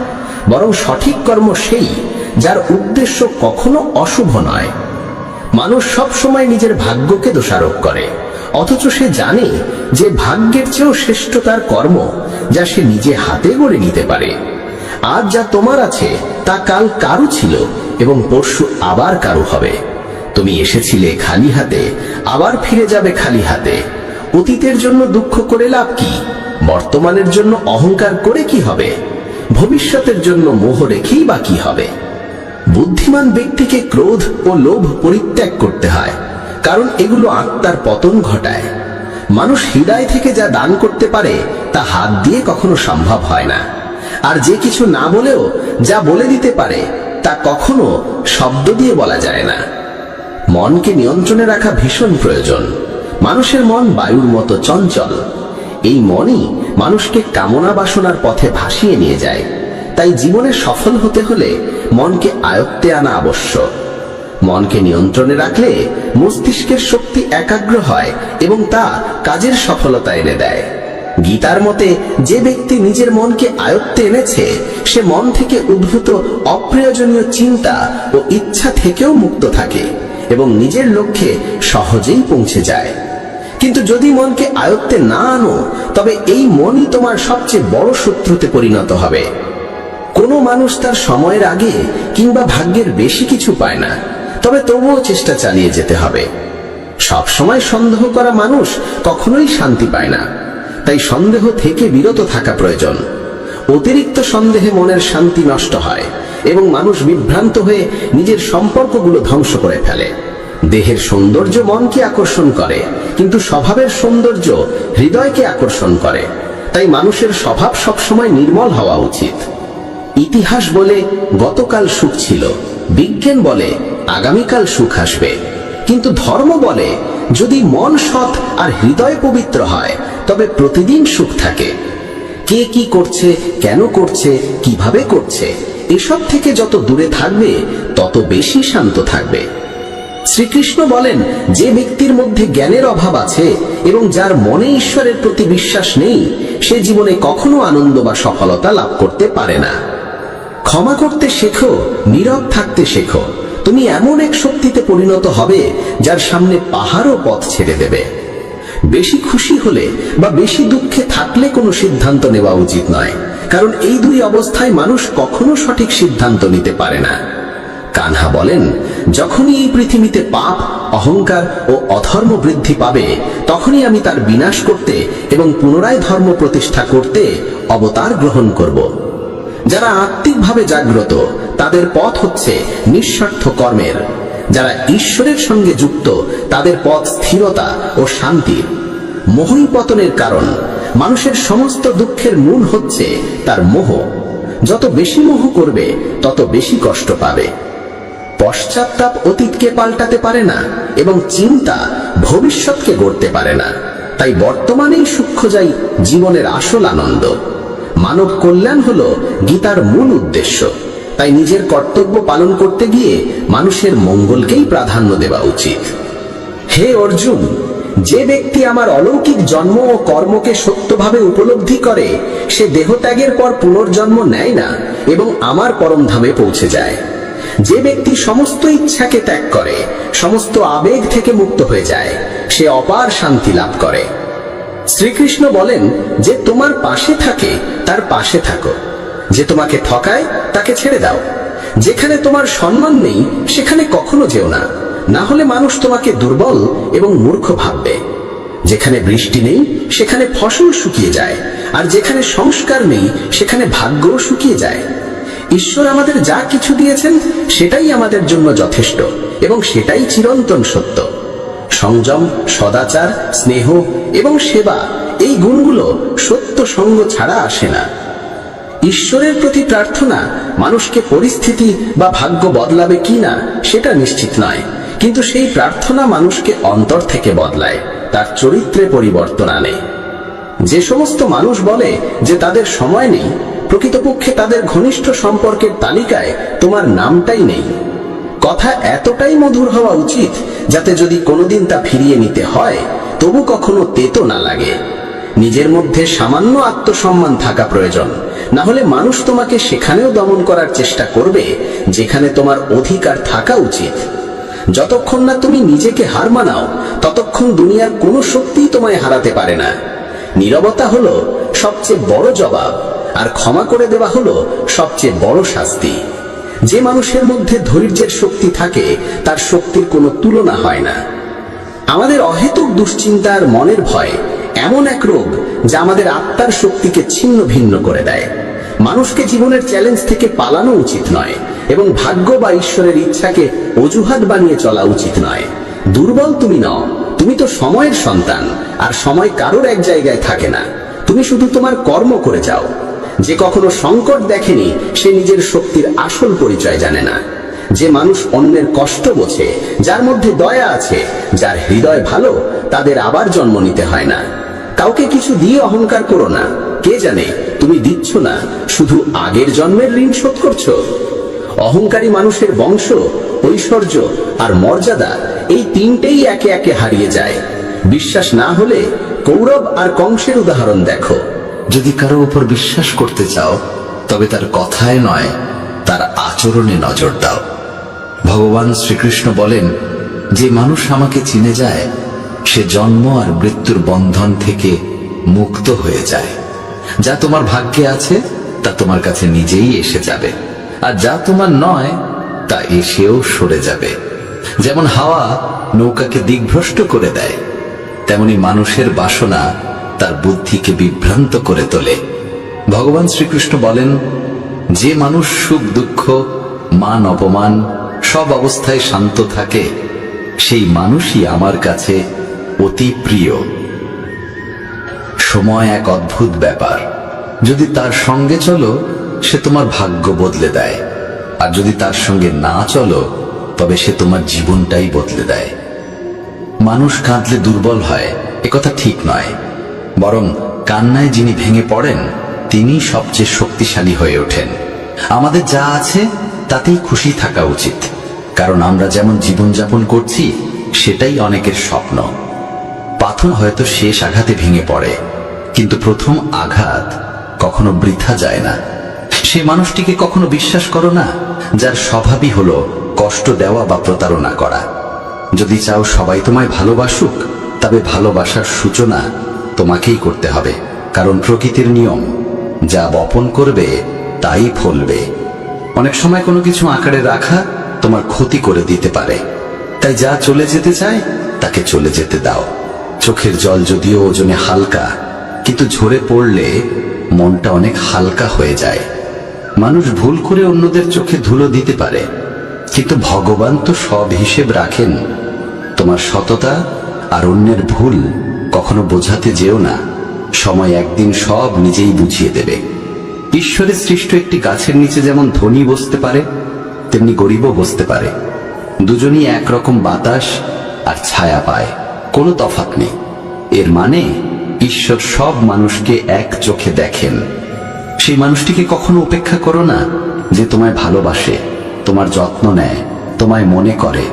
বরং সঠিক কর্ম সেই যার উদ্দেশ্য কখনো অশুভ নয়। মানুষ সব সময় নিজের ভাগ্যকে দোষারোপ করে, অথচ সে জানে যে ভাগ্যের চেয়েও শ্রেষ্ঠ তার কর্ম, যা সে নিজে হাতে গড়ে নিতে পারে। আজ যা তোমার আছে তা কাল কারু ছিল এবং পরশু আবার কারু হবে। তুমি এসেছিলে খালি হাতে, আবার ফিরে যাবে খালি হাতে। অতীতের জন্য দুঃখ করে লাভ কি? বর্তমানের জন্য অহংকার করে কি হবে? ভবিষ্যতের জন্য মোহ রেখেই বা কি হবে? বুদ্ধিমান ব্যক্তিকে ক্রোধ ও লোভ পরিত্যাগ করতে হয়, কারণ এগুলো আত্মার পতন ঘটায়। মানুষ হৃদয় থেকে যা দান করতে পারে তা হাত দিয়ে কখনো সম্ভব হয় না, আর যে কিছু না বলেও যা বলে দিতে পারে তা কখনো শব্দ দিয়ে বলা যায় না। মনকে নিয়ন্ত্রণে রাখা ভীষণ প্রয়োজন। মানুষের মন বায়ুর মতো চঞ্চল। এই মনই মানুষকে কামনা বাসনার পথে ভাসিয়ে নিয়ে যায়। তাই জীবনে সফল হতে হলে মনকে আয়ত্তে আনা আবশ্যক। মনকে নিয়ন্ত্রণে রাখলে মস্তিষ্কের শক্তি একাগ্র হয় এবং তা কাজের সফলতা এনে দেয়। গীতার মতে, যে ব্যক্তি নিজের মনকে আয়ত্তে এনেছে সে মন থেকে উদ্ভূত অপ্রয়োজনীয় চিন্তা ও ইচ্ছা থেকেও মুক্ত থাকে এবং নিজের লক্ষ্যে সহজেই পৌঁছে যায়। কিন্তু যদি মনকে আয়ত্তে না আনো, তবে এই মনই তোমার সবচেয়ে বড় শত্রুতে পরিণত হবে। কোনো মানুষ তার সময়ের আগে কিংবা ভাগ্যের বেশি কিছু পায় না, তবে তবুও চেষ্টা চালিয়ে যেতে হবে। সব সময় সন্দেহ করা মানুষ কখনোই শান্তি পায় না, তাই সন্দেহ থেকে বিরত থাকা প্রয়োজন। অতিরিক্ত সন্দেহে মনের শান্তি নষ্ট হয় এবং মানুষ বিভ্রান্ত হয়ে নিজের সম্পর্কগুলো ধ্বংস করে ফেলে। দেহের সৌন্দর্য মনকে আকর্ষণ করে, কিন্তু স্বভাবের সৌন্দর্য হৃদয়কে আকর্ষণ করে। তাই মানুষের স্বভাব সবসময় নির্মল হওয়া উচিত। ইতিহাস বলে গতকাল সুখ ছিল, বিজ্ঞান বলে আগামীকাল সুখ আসবে। কিন্তু ধর্ম বলে যদি মন সৎ আর হৃদয় পবিত্র হয় তবে প্রতিদিন সুখ থাকে। কে কি করছে, কেন করছে, কিভাবে করছে, এসব থেকে যত দূরে থাকবে তত বেশি শান্ত থাকবে। শ্রীকৃষ্ণ বলেন, যে ব্যক্তির মধ্যে জ্ঞানের অভাব আছে এবং যার মনে ঈশ্বরের প্রতি বিশ্বাস নেই, সে জীবনে কখনো আনন্দ বা সফলতা লাভ করতে পারে না। ক্ষমা করতে শেখো, নীরব থাকতে শেখো। তুমি এমন এক শক্তিতে পরিণত হবে যার সামনে পাহাড়ও পথ ছেড়ে দেবে। বেশি খুশি হলে বা বেশি দুঃখে থাকলে কোনো সিদ্ধান্ত নেওয়া উচিত নয়, কারণ এই দুই অবস্থায় মানুষ কখনো সঠিক সিদ্ধান্ত নিতে পারে না। কানহা বলেন, যখনই এই পৃথিবীতে পাপ, অহংকার ও অধর্ম বৃদ্ধি পাবে, তখনই আমি তার বিনাশ করতে এবং পুনরায় ধর্ম প্রতিষ্ঠা করতে অবতার গ্রহণ করব। যারা আত্মিকভাবে জাগ্রত তাদের পথ হচ্ছে নিঃস্বার্থ কর্মের। যারা ঈশ্বরের সঙ্গে যুক্ত তাদের পথ স্থিরতা ও শান্তির। মোহই পতনের কারণ। মানুষের সমস্ত দুঃখের মূল হচ্ছে তার মোহ। যত বেশি মোহ করবে তত বেশি কষ্ট পাবে। পশ্চাত্তাপ অতীতকে পাল্টাতে পারে না এবং চিন্তা ভবিষ্যৎকে গড়তে পারে না। তাই বর্তমানেই সূক্ষ্ম যাই জীবনের আসল আনন্দ। মানব কল্যাণ হলো গীতার মূল উদ্দেশ্য। তাই নিজের কর্তব্য পালন করতে গিয়ে মানুষের মঙ্গলকেই প্রাধান্য দেওয়া উচিত। হে অর্জুন, যে ব্যক্তি আমার অলৌকিক জন্ম ও কর্মকে সত্যভাবে উপলব্ধি করে, সে দেহত্যাগের পর পুনর্জন্ম নেয় না এবং আমার পরমধামে পৌঁছে যায়। যে ব্যক্তি সমস্ত ইচ্ছাকে ত্যাগ করে, সমস্ত আবেগ থেকে মুক্ত হয়ে যায়, সে অপার শান্তি লাভ করে। শ্রীকৃষ্ণ বলেন, যে তোমার পাশে থাকে তার পাশে থাকো, যে তোমাকে ঠকায় তাকে ছেড়ে দাও। যেখানে তোমার সম্মান নেই সেখানে কখনো যেও না, না হলে মানুষ তোমাকে দুর্বল এবং মূর্খ ভাববে। যেখানে বৃষ্টি নেই সেখানে ফসল শুকিয়ে যায়, আর যেখানে সংস্কার নেই সেখানে ভাগ্যও শুকিয়ে যায়। ঈশ্বর আমাদের যা কিছু দিয়েছেন সেটাই আমাদের জন্য যথেষ্ট এবং সেটাই চিরন্তন সত্য। সংযম, সদাচার, স্নেহ এবং সেবা, এই গুণগুলো সত্য সঙ্গ ছাড়া আসে না। ঈশ্বরের প্রতি প্রার্থনা মানুষকে পরিস্থিতি বা ভাগ্য বদলাবে কিনা সেটা নিশ্চিত নয়, কিন্তু সেই প্রার্থনা মানুষকে অন্তর থেকে বদলায়, তার চরিত্রে পরিবর্তন আনে। যে সমস্ত মানুষ বলে যে তাদের সময় নেই, প্রকৃতপক্ষে তাদের ঘনিষ্ঠ সম্পর্কের তালিকায় তোমার নামটাই নেই। কথা এতটাই মধুর হওয়া উচিত যাতে যদি কোনোদিন তা ফিরিয়ে নিতে হয় তবু কখনো তেতো না লাগে। নিজের মধ্যে সামান্য আত্মসম্মান থাকা প্রয়োজন, না হলে মানুষ তোমাকে সেখানেও দমন করার চেষ্টা করবে যেখানে তোমার অধিকার থাকা উচিত। যতক্ষণ না তুমি নিজেকে হার মানাও ততক্ষণ দুনিয়ার কোনো শক্তিই তোমায় হারাতে পারে না। নীরবতা হলো সবচেয়ে বড় জবাব, আর ক্ষমা করে দেওয়া হলো সবচেয়ে বড় শাস্তি। যে মানুষের মধ্যে ধৈর্যের শক্তি থাকে তার শক্তির কোনো তুলনা হয় না। আমাদের অহেতুক দুশ্চিন্তার মনের ভয় এমন এক রোগ যা আমাদের আত্মার শক্তিকে ছিন্ন ভিন্ন করে দেয়। মানুষকে জীবনের চ্যালেঞ্জ থেকে পালানো উচিত নয় এবং ভাগ্য বা ঈশ্বরের ইচ্ছাকে অজুহাত বানিয়ে চলা উচিত নয়। দুর্বল তুমি নও, তুমি তো সময়ের সন্তান, আর সময় কারোর এক জায়গায় থাকে না। তুমি শুধু তোমার কর্ম করে যাও। যে কখনো সংকট দেখেনি সে নিজের শক্তির আসল পরিচয় জানে না। যে মানুষ অন্যের কষ্ট বোঝে, যার মধ্যে দয়া আছে, যার হৃদয় ভালো, তাদের আবার জন্ম নিতে হয় না। কাউকে কিছু দিয়ে অহংকার করো না। কে জানে তুমি দিচ্ছ না, শুধু আগের জন্মের ঋণ শোধ করছো। অহংকারী মানুষের বংশ, ঐশ্বর্য আর মর্যাদা, এই তিনটেই একে একে হারিয়ে যায়। বিশ্বাস না হলে কৌরব আর কংসের উদাহরণ দেখো। যদি কারো উপর বিশ্বাস করতে চাও তবে তার কথায় নয়, তার আচরণে নজর দাও। ভগবান শ্রীকৃষ্ণ বলেন, যে মানুষ আমাকে চিনে যায় সে জন্ম আর মৃত্যুর বন্ধন থেকে মুক্ত হয়ে যায়। যা তোমার ভাগ্যে আছে তা তোমার কাছে নিজেই এসে যাবে, আর যা তোমার নয় তা এসেও সরে যাবে। যেমন হাওয়া নৌকাকে দিকভ্রষ্ট করে দেয়, তেমনি মানুষের বাসনা তার বুদ্ধিকে বিভ্রান্ত করে তোলে। ভগবান শ্রীকৃষ্ণ বলেন, যে মানুষ সুখ দুঃখ, মান অপমান সব অবস্থায় শান্ত থাকে, সেই মানুষই আমার কাছে অতি প্রিয়। সময় এক অদ্ভুত ব্যাপার। যদি তার সঙ্গে চলো সে তোমার ভাগ্য বদলে দেয়, আর যদি তার সঙ্গে না চলো তবে সে তোমার জীবনটাই বদলে দেয়। মানুষ কাঁদলে দুর্বল হয় একথা ঠিক নয়, বরং কান্নায় যিনি ভেঙে পড়েন তিনি সবচেয়ে শক্তিশালী হয়ে ওঠেন। আমাদের যা আছে তাতেই খুশি থাকা উচিত, কারণ আমরা যেমন জীবনযাপন করছি সেটাই অনেকের স্বপ্ন। পাথর হয়তো শেষ আঘাতে ভেঙে পড়ে, কিন্তু প্রথম আঘাত কখনো বৃথা যায় না। সে মানুষটিকে কখনো বিশ্বাস করো না যার স্বভাবই হলো কষ্ট দেওয়া বা প্রতারণা করা। যদি চাও সবাই তোমায় ভালোবাসুক, তবে ভালোবাসার সূচনা তোমাকেই করতে হবে, কারণ প্রকৃতির নিয়ম যা বপন করবে তাই ফলবে। অনেক সময় কোনো কিছু আকারে রাখা তোমার ক্ষতি করে দিতে পারে, তাই যা চলে যেতে চায় তাকে চলে যেতে দাও। চোখের জল যদিও ওজনে হালকা, কিন্তু ঝরে পড়লে মনটা অনেক হালকা হয়ে যায়। মানুষ ভুল করে অন্যদের চোখে ধুলো দিতে পারে, কিন্তু ভগবান তো সব হিসেব রাখেন। তোমার সততা আর অন্যের ভুল কখনো বোঝাতে যেও না, সময় একদিন সব নিজেই বুঝিয়ে দেবে। ঈশ্বরের সৃষ্ট একটি গাছের নিচে যেমন ধনী বসতে পারে, তেমনি গরিবও বসতে পারে। দুজনই একরকম বাতাস আর ছায়া পায়, কোনো তফাৎ নেই। এর মানে ঈশ্বর সব মানুষকে এক চোখে দেখেন। সেই মানুষটিকে কখনো উপেক্ষা করো না যে তোমায় ভালোবাসে, তোমার যত্ন নেয়, তোমায় মনে করে।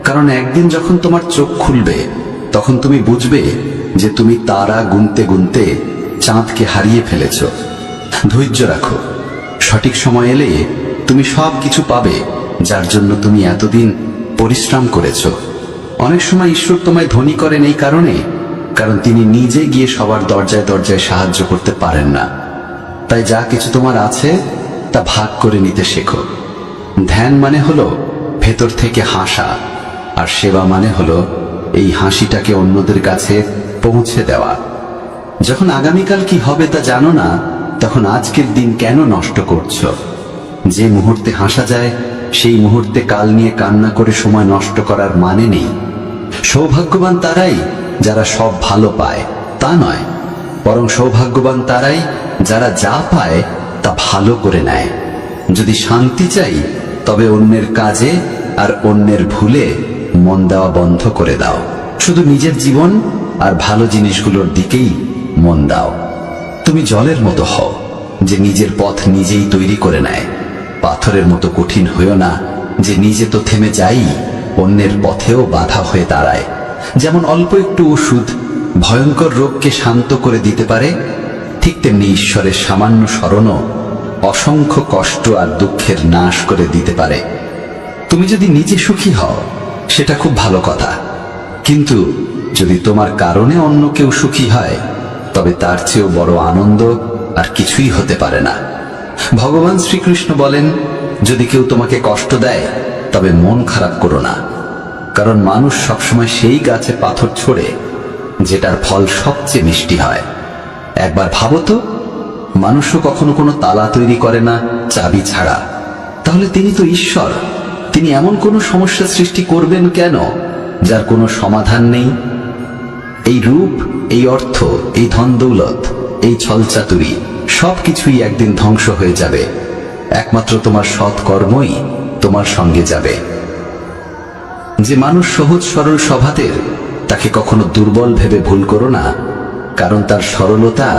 কারণ একদিন যখন তোমার চোখ খুলবে তখন তুমি বুঝবে যে তুমি তারা গুনতে গুনতে চাঁদকে হারিয়ে ফেলেছ। ধৈর্য রাখো, সঠিক সময় এলে তুমি সব কিছু পাবে যার জন্য তুমি এতদিন পরিশ্রম করেছ। অনেক সময় ঈশ্বর তোমায় ধনী করেন এই কারণে, কারণ তিনি নিজে গিয়ে সবার দরজায় দরজায় সাহায্য করতে পারেন না। তাই যা কিছু তোমার আছে তা ভাগ করে নিতে শেখো। ধ্যান মানে হলো ভেতর থেকে হাসা, আর সেবা মানে হলো এই হাসিটাকে অন্যদের কাছে পৌঁছে দেওয়া। যখন আগামীকাল কি হবে তা জানো না, তখন আজকের দিন কেন নষ্ট করছো? যে মুহূর্তে হাসা যায় সেই মুহূর্তে কাল নিয়ে কান্না করে সময় নষ্ট করার মানে নেই। সৌভাগ্যবান তারাই যারা সব ভালো পায় তা নয়, বরং সৌভাগ্যবান তারাই যারা যা পায় তা ভালো করে নেয়। যদি শান্তি চাই তবে অন্যের কাজে আর অন্যের ভুলে মন দেওয়া বন্ধ করে দাও। শুধু নিজের জীবন আর ভালো জিনিসগুলোর দিকেই মন দাও। তুমি জলের মতো হও যে নিজের পথ নিজেই তৈরি করে নেয়। পাথরের মতো কঠিন হইও না যে নিজে তো থেমে যাই, অন্যের পথেও বাধা হয়ে দাঁড়ায়। যেমন অল্প একটু ওষুধ ভয়ঙ্কর রোগকে শান্ত করে দিতে পারে, ঠিক তেমনি ঈশ্বরের সামান্য স্মরণও অসংখ্য কষ্ট আর দুঃখের নাশ করে দিতে পারে। তুমি যদি নিজে সুখী হও সেটা খুব ভালো কথা, কিন্তু যদি তোমার কারণে অন্য কেউ সুখী হয় তবে তার চেয়েও বড় আনন্দ আর কিছুই হতে পারে না। ভগবান শ্রীকৃষ্ণ বলেন, যদি কেউ তোমাকে কষ্ট দেয় তবে মন খারাপ করো না, কারণ মানুষ সবসময় সেই গাছে পাথর ছোড়ে যেটার ফল সবচেয়ে মিষ্টি হয়। একবার ভাবো তো, মানুষও কখনো কোনো তালা তৈরি করে না চাবি ছাড়া, তাহলে তিনি তো ঈশ্বর। তিনি এমন কোনো সমস্যা সৃষ্টি করবেন কেন যার কোনো সমাধান নেই? এই রূপ, এই অর্থ, এই ধন দৌলত, এই ছলচাতুরি সবকিছুই একদিন ধ্বংস হয়ে যাবে। একমাত্র তোমার সৎ কর্মই তোমার সঙ্গে যাবে। যে মানুষ সহজ সরল স্বভাবের, তাকে কখনো দুর্বল ভেবে ভুল করো না, কারণ তার সরলতা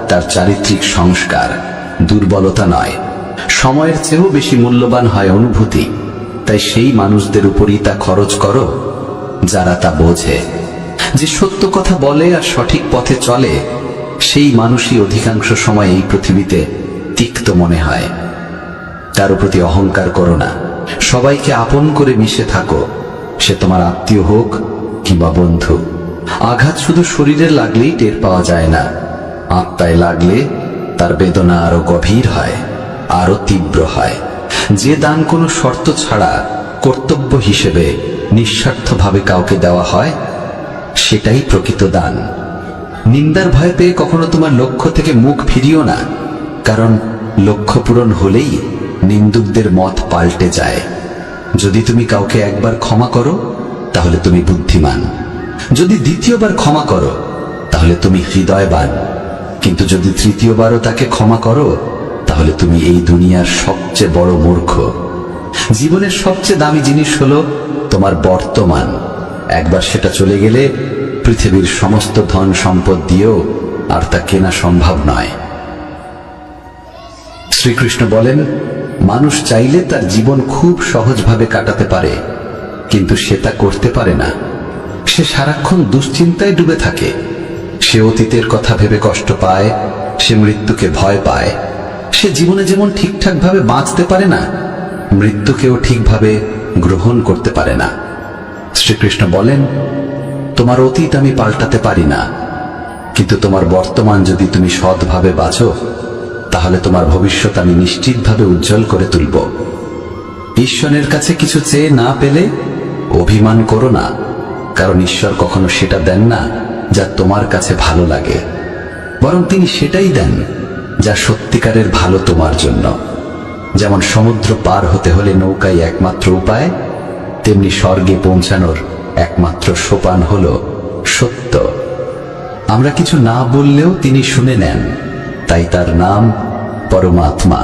তার চারিত্রিক সংস্কার, দুর্বলতা নয়। সময়ের চেয়েও বেশি মূল্যবান হয় অনুভূতি, তাই সেই মানুষদের উপরই তা খরচ করো যারা তা বোঝে। যে সত্য কথা বলে আর সঠিক পথে চলে, সেই মানুষই অধিকাংশ সময় এই পৃথিবীতে তিক্ত মনে হয়। কারো প্রতি অহংকার করো না, সবাইকে আপন করে মিশে থাকো, সে তোমার আত্মীয় হোক কিংবা বন্ধু। আঘাত শুধু শরীরে লাগলেই টের পাওয়া যায় না, আত্মায় লাগলে তার বেদনা আরো গভীর হয়, আরো তীব্র হয়। যে দান কোনো শর্ত ছাড়া কর্তব্য হিসেবে নিঃস্বার্থভাবে কাউকে দেওয়া হয়, সেটাই প্রকৃত দান। নিন্দার ভয় পেয়ে কখনো তোমার লক্ষ্য থেকে মুখ ফিরিও না, কারণ লক্ষ্য পূরণ হলেই নিন্দুকদের মত পাল্টে যায়। যদি তুমি কাউকে একবার ক্ষমা করো তাহলে তুমি বুদ্ধিমান, যদি দ্বিতীয়বার ক্ষমা করো তাহলে তুমি হৃদয়বান, কিন্তু যদি তৃতীয়বারও তাকে ক্ষমা করো তাহলে তুমি এই দুনিয়ার সবচেয়ে বড় মূর্খ। জীবনের সবচেয়ে দামি জিনিস হলো তোমার বর্তমান, একবার সেটা চলে গেলে পৃথিবীর সমস্ত ধন সম্পদ দিয়েও আর তা কেনা সম্ভব নয়। শ্রীকৃষ্ণ বলেন, মানুষ চাইলে তার জীবন খুব সহজভাবে কাটাতে পারে, কিন্তু সে তা করতে পারে না। সে সারাক্ষণ দুশ্চিন্তায় ডুবে থাকে। সে অতীতের কথা ভেবে কষ্ট পায়, সে মৃত্যুকে ভয় পায়। সে জীবনে যেমন ঠিকঠাকভাবে বাঁচতে পারে না, মৃত্যুকেও ঠিকভাবে গ্রহণ করতে পারে না। শ্রীকৃষ্ণ বলেন, তোমার অতীত আমি পাল্টাতে পারি না, কিন্তু তোমার বর্তমান যদি তুমি সৎভাবে বাঁচো, তাহলে তোমার ভবিষ্যৎ আমি নিশ্চিতভাবে উজ্জ্বল করে তুলব। ঈশ্বরের কাছে কিছু চেয়ে না পেলে অভিমান করো না, কারণ ঈশ্বর কখনো সেটা দেন না যা তোমার কাছে ভালো লাগে, বরং তিনি সেটাই দেন যা সত্যিকারের ভালো তোমার জন্য। যেমন সমুদ্র পার হতে হলে নৌকাই একমাত্র উপায়, তেমনি স্বর্গে পৌঁছানোর একমাত্র সোপান হলো সত্য। আমরা কিছু না বললেও তিনি শুনে নেন, তাই তার নাম পরমাত্মা।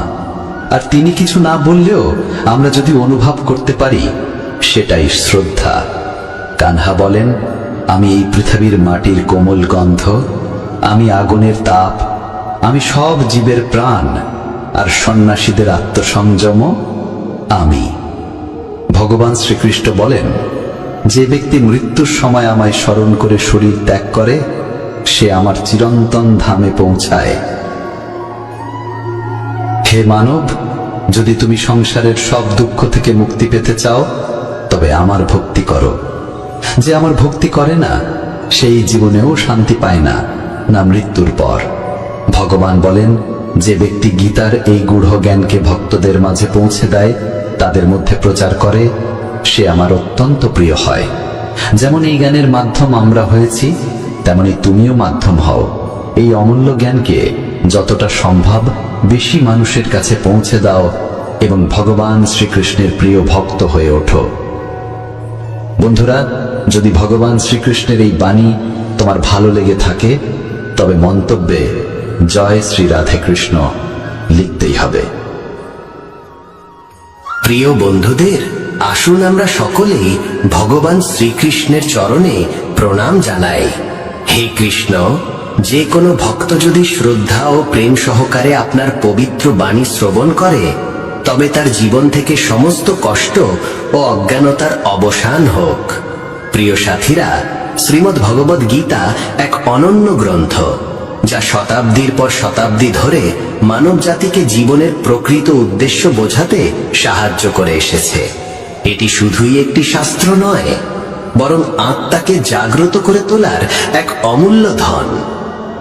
আর তিনি কিছু না বললেও আমরা যদি অনুভব করতে পারি, সেটাই শ্রদ্ধা। কানহা বলেন, আমি এই পৃথিবীর মাটির কোমল গন্ধ, আমি আগুনের তাপ, আমি সব জীবের প্রাণ, আর সন্ন্যাসীদের আত্মসংযম আমি। ভগবান শ্রীকৃষ্ণ বলেন, যে ব্যক্তি মৃত্যুর সময় আমায় স্মরণ করে শরীর ত্যাগ করে, সে আমার চিরন্তন ধামে পৌঁছায়। হে মানব, যদি তুমি সংসারের সব দুঃখ থেকে মুক্তি পেতে চাও, তবে আমার ভক্তি করো। যে আমার ভক্তি করে না, সেই জীবনেও শান্তি পায় না, না মৃত্যুর পর। ভগবান বলেন, যে ব্যক্তি গীতার এই গূঢ় জ্ঞানকে ভক্তদের মাঝে পৌঁছে দেয়, তাদের মধ্যে প্রচার করে, সে আমার অত্যন্ত প্রিয় হয়। যেমন এই জ্ঞানের মাধ্যম আমরা হয়েছি, তেমনি তুমিও মাধ্যম হও। এই অমূল্য জ্ঞানকে যতটা সম্ভব বেশি মানুষের কাছে পৌঁছে দাও এবং ভগবান শ্রীকৃষ্ণের প্রিয় ভক্ত হয়ে ওঠো। বন্ধুরা, যদি ভগবান শ্রীকৃষ্ণের এই বাণী তোমার ভালো লেগে থাকে, তবে মন্তব্যে জয় শ্রী রাধে কৃষ্ণ লিখতেই হবে। প্রিয় বন্ধুদের, আসুন আমরা সকলেই ভগবান শ্রীকৃষ্ণের চরণে প্রণাম জানাই। হে কৃষ্ণ, যে কোনো ভক্ত যদি শ্রদ্ধা ও প্রেম সহকারে আপনার পবিত্র বাণী শ্রবণ করে, তবে তার জীবন থেকে সমস্ত কষ্ট ও অজ্ঞানতার অবসান হোক। প্রিয় সাথীরা, শ্রীমদ্ ভগবদ গীতা এক অনন্য গ্রন্থ, যা শতাব্দীর পর শতাব্দী ধরে মানব জাতিকে জীবনের প্রকৃত উদ্দেশ্য বোঝাতে সাহায্য করে এসেছে। এটি শুধুই একটি শাস্ত্র নয়, বরং আত্মাকে জাগ্রত করে তোলার এক অমূল্য ধন।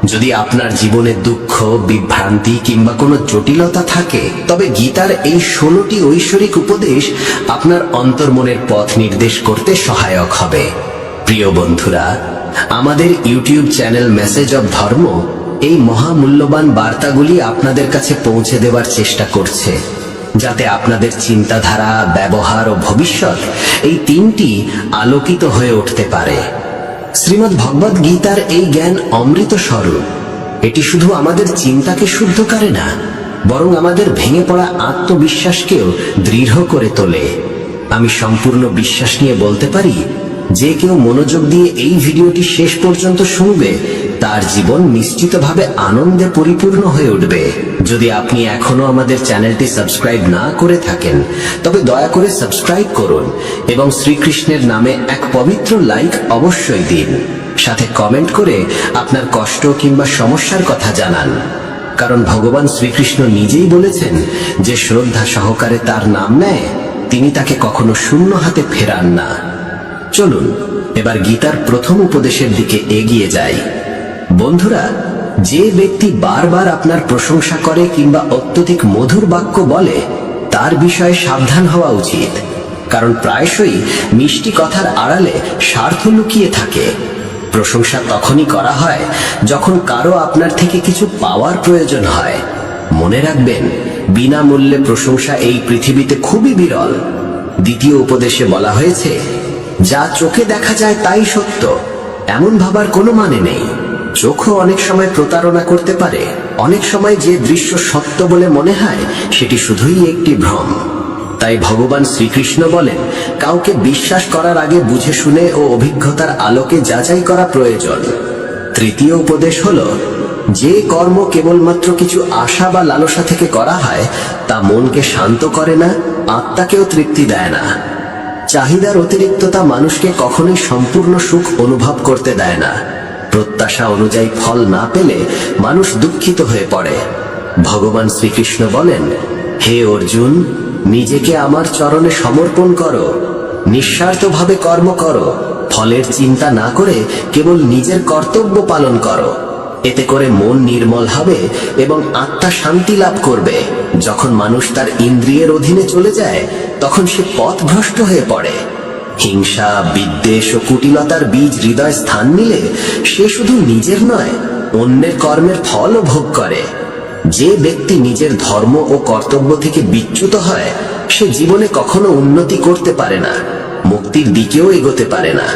যদি আপনার জীবনে দুঃখ, বিভ্রান্তি কিংবা কোনো জটিলতা থাকে, তবে গীতার এই 16টি ঐশ্বরিক উপদেশ আপনার অন্তর্মনের পথ নির্দেশ করতে সহায়ক হবে। প্রিয় বন্ধুরা, আমাদের ইউটিউব চ্যানেল মেসেজ অব ধর্ম এই মহামূল্যবান বার্তাগুলি আপনাদের কাছে পৌঁছে দেওয়ার চেষ্টা করছে, যাতে আপনাদের চিন্তাধারা, ব্যবহার ও ভবিষ্যৎ এই তিনটি আলোকিত হয়ে উঠতে পারে। শ্রীমদ্ ভগবদ গীতার এই জ্ঞান অমৃত স্বরূপ। এটি শুধু আমাদের চিন্তাকে শুদ্ধ করে না, বরং আমাদের ভেঙে পড়া আত্মবিশ্বাসকেও দৃঢ় করে তোলে। আমি সম্পূর্ণ বিশ্বাস নিয়ে বলতে পারি, যে কেউ মনোযোগ দিয়ে এই ভিডিওটি শেষ পর্যন্ত শুনবে, তার জীবন নিশ্চিতভাবে আনন্দে পরিপূর্ণ হয়ে উঠবে। যদি আপনি এখনো আমাদের চ্যানেলটি সাবস্ক্রাইব না করে থাকেন, তবে দয়া করে সাবস্ক্রাইব করুন এবং শ্রীকৃষ্ণের নামে এক পবিত্র লাইক অবশ্যই দিন। সাথে কমেন্ট করে আপনার কষ্ট কিংবা সমস্যার কথা জানান, কারণ ভগবান শ্রীকৃষ্ণ নিজেই বলেছেন, যে শ্রদ্ধা সহকারে তার নাম নেয়, তিনি তাকে কখনো শূন্য হাতে ফেরান না। চলুন এবার গীতার প্রথম উপদেশের দিকে এগিয়ে যাই। বন্ধুরা, যে ব্যক্তি বারবার আপনার প্রশংসা করে কিংবা অত্যধিক মধুর বাক্য বলে, তার বিষয়ে সাবধান হওয়া উচিত, কারণ প্রায়শই মিষ্টি কথার আড়ালে স্বার্থ লুকিয়ে থাকে। প্রশংসা তখনই করা হয় যখন কারো আপনার থেকে কিছু পাওয়ার প্রয়োজন হয়। মনে রাখবেন, বিনামূল্যে প্রশংসা এই পৃথিবীতে খুবই বিরল। দ্বিতীয় উপদেশে বলা হয়েছে, যা চোখে দেখা যায় তাই সত্য, এমন ভাবার কোনো মানে নেই। চোখও অনেক সময় প্রতারণা করতে পারে। অনেক সময় যে দৃশ্য সত্য বলে মনে হয়, সেটি শুধুই একটি ভ্রম। তাই ভগবান শ্রীকৃষ্ণ বলেন, কাউকে বিশ্বাস করার আগে বুঝে শুনে ও অভিজ্ঞতার আলোকে যাচাই করা প্রয়োজন। তৃতীয় উপদেশ হলো, যে কর্ম কেবলমাত্র কিছু আশা বা লালসা থেকে করা হয় তা মনকে শান্ত করে না, আত্মাকেও তৃপ্তি দেয় না। চাহিদার অতিরিক্ততা মানুষকে কখনোই সম্পূর্ণ সুখ অনুভব করতে দেয় না। প্রত্যাশা অনুযায়ী ফল না পেলে মানুষ দুঃখিত হয়ে পড়ে। ভগবান শ্রীকৃষ্ণ বলেন, হে অর্জুন, নিজেকে আমার চরণে সমর্পণ করো, নিঃস্বার্থভাবে কর্ম করো, ফলের চিন্তা না করে কেবল নিজের কর্তব্য পালন করো। এতে করে মন নির্মল হবে এবং আত্মা শান্তি লাভ করবে। যখন মানুষ তার ইন্দ্রিয়ের অধীনে চলে যায় তখন সে পথভ্রষ্ট হয়ে পড়ে। হিংসা, বিদ্বেষ ও কুটিলতার বীজ হৃদয় স্থান নিলে সে শুধু নিজের নয়, অন্যের কর্মের ফলও ভোগ করে। যে ব্যক্তি নিজের ধর্ম ও কর্তব্য থেকে বিচ্যুত হয় সে জীবনে কখনো উন্নতি করতে পারে না, মুক্তির দিকেও এগোতে পারে না।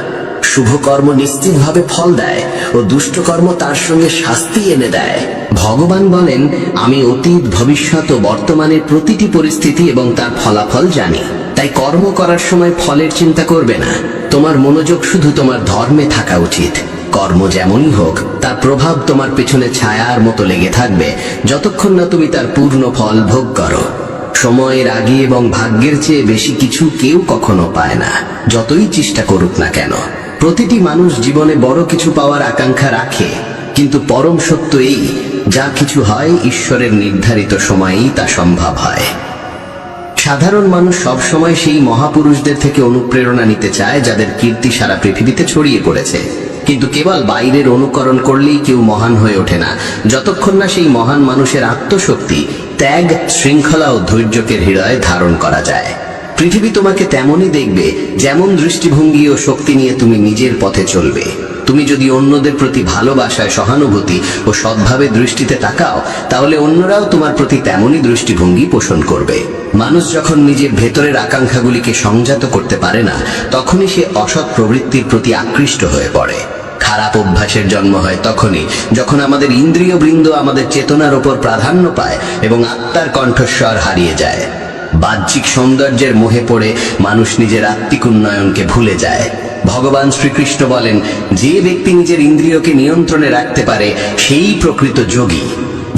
শুভ কর্ম নিশ্চিতভাবে ফল দেয় ও দুষ্ট কর্ম তার সঙ্গে শাস্তি এনে দেয়। ভগবান বলেন, আমি অতীত, ভবিষ্যৎ ও বর্তমানের প্রতিটি পরিস্থিতি এবং তার ফলাফল জানি। তাই কর্ম করার সময় ফলের চিন্তা করবে না। তোমার মনোযোগ শুধু তোমার ধর্মে থাকা উচিত। কর্ম যেমনই হোক, তার প্রভাব তোমার পেছনে ছায়ার মতো লেগে থাকবে যতক্ষণ না তুমি তার পূর্ণ ফল ভোগ করো। সময়ের আগে এবং ভাগ্যের চেয়ে বেশি কিছু কেউ কখনো পায় না, যতই চেষ্টা করুক না কেন। প্রতিটি মানুষ জীবনে বড় কিছু পাওয়ার আকাঙ্ক্ষা রাখে, কিন্তু পরম সত্য এই, যা কিছু হয় ঈশ্বরের নির্ধারিত সময়েই তা সম্ভব হয়। সাধারণ মানুষ সব সময় সেই মহাপুরুষদের থেকে অনুপ্রেরণা নিতে চায় যাদের কীর্তি সারা পৃথিবীতে ছড়িয়ে পড়েছে। কিন্তু কেবল বাইরের অনুকরণ করলেই কেউ মহান হয়ে ওঠে না, যতক্ষণ না সেই মহান মানুষের আত্মশক্তি, ত্যাগ, শৃঙ্খলা ও ধৈর্যকে হৃদয়ে ধারণ করা যায়। পৃথিবী তোমাকে তেমনই দেখবে যেমন দৃষ্টিভঙ্গি ও শক্তি নিয়ে তুমি নিজের পথে চলবে। তুমি যদি অন্যদের প্রতি ভালোবাসায়, সহানুভূতি ও সদ্ভাবে দৃষ্টিতে তাকাও, তাহলে অন্যরাও তোমার প্রতি তেমনই দৃষ্টিভঙ্গি পোষণ করবে। মানুষ যখন নিজের ভেতরের আকাঙ্ক্ষাগুলিকে সংযত করতে পারে না, তখনই সে অসৎ প্রবৃত্তির প্রতি আকৃষ্ট হয়ে পড়ে। খারাপ অভ্যাসের জন্ম হয় তখনই যখন আমাদের ইন্দ্রিয় বৃন্দ আমাদের চেতনার ওপর প্রাধান্য পায় এবং আত্মার কণ্ঠস্বর হারিয়ে যায়। বাহ্যিক সৌন্দর্যের মোহে পড়ে মানুষ নিজের আত্মিক উন্নয়নকে ভুলে যায়। ভগবান শ্রীকৃষ্ণ বলেন, যে ব্যক্তি নিজের ইন্দ্রিয়কে নিয়ন্ত্রণে রাখতে পারে সেই প্রকৃত যোগী।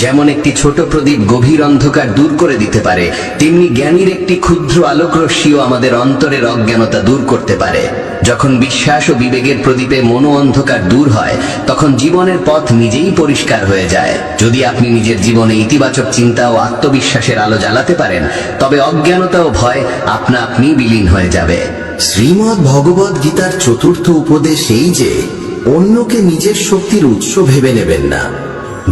যেমন একটি ছোট প্রদীপ গভীর অন্ধকার দূর করে দিতে পারে, তেমনি জ্ঞানীর একটি ক্ষুদ্র আলোকরশ্মিও আমাদের অন্তরের অজ্ঞানতা দূর করতে পারে। যখন বিশ্বাস ও বিবেকের প্রদীপে মনো অন্ধকার দূর হয়, তখন জীবনের পথ নিজেই পরিষ্কার হয়ে যায়। যদি আপনি নিজের জীবনে ইতিবাচক চিন্তা ও আত্মবিশ্বাসের আলো জ্বালাতে পারেন, তবে অজ্ঞানতা ও ভয় আপনা আপনি বিলীন হয়ে যাবে। শ্রীমদ্ ভগবদ গীতার চতুর্থ উপদেশ এই যে, অন্যকে নিজের শক্তির উৎস ভেবে নেবেন না।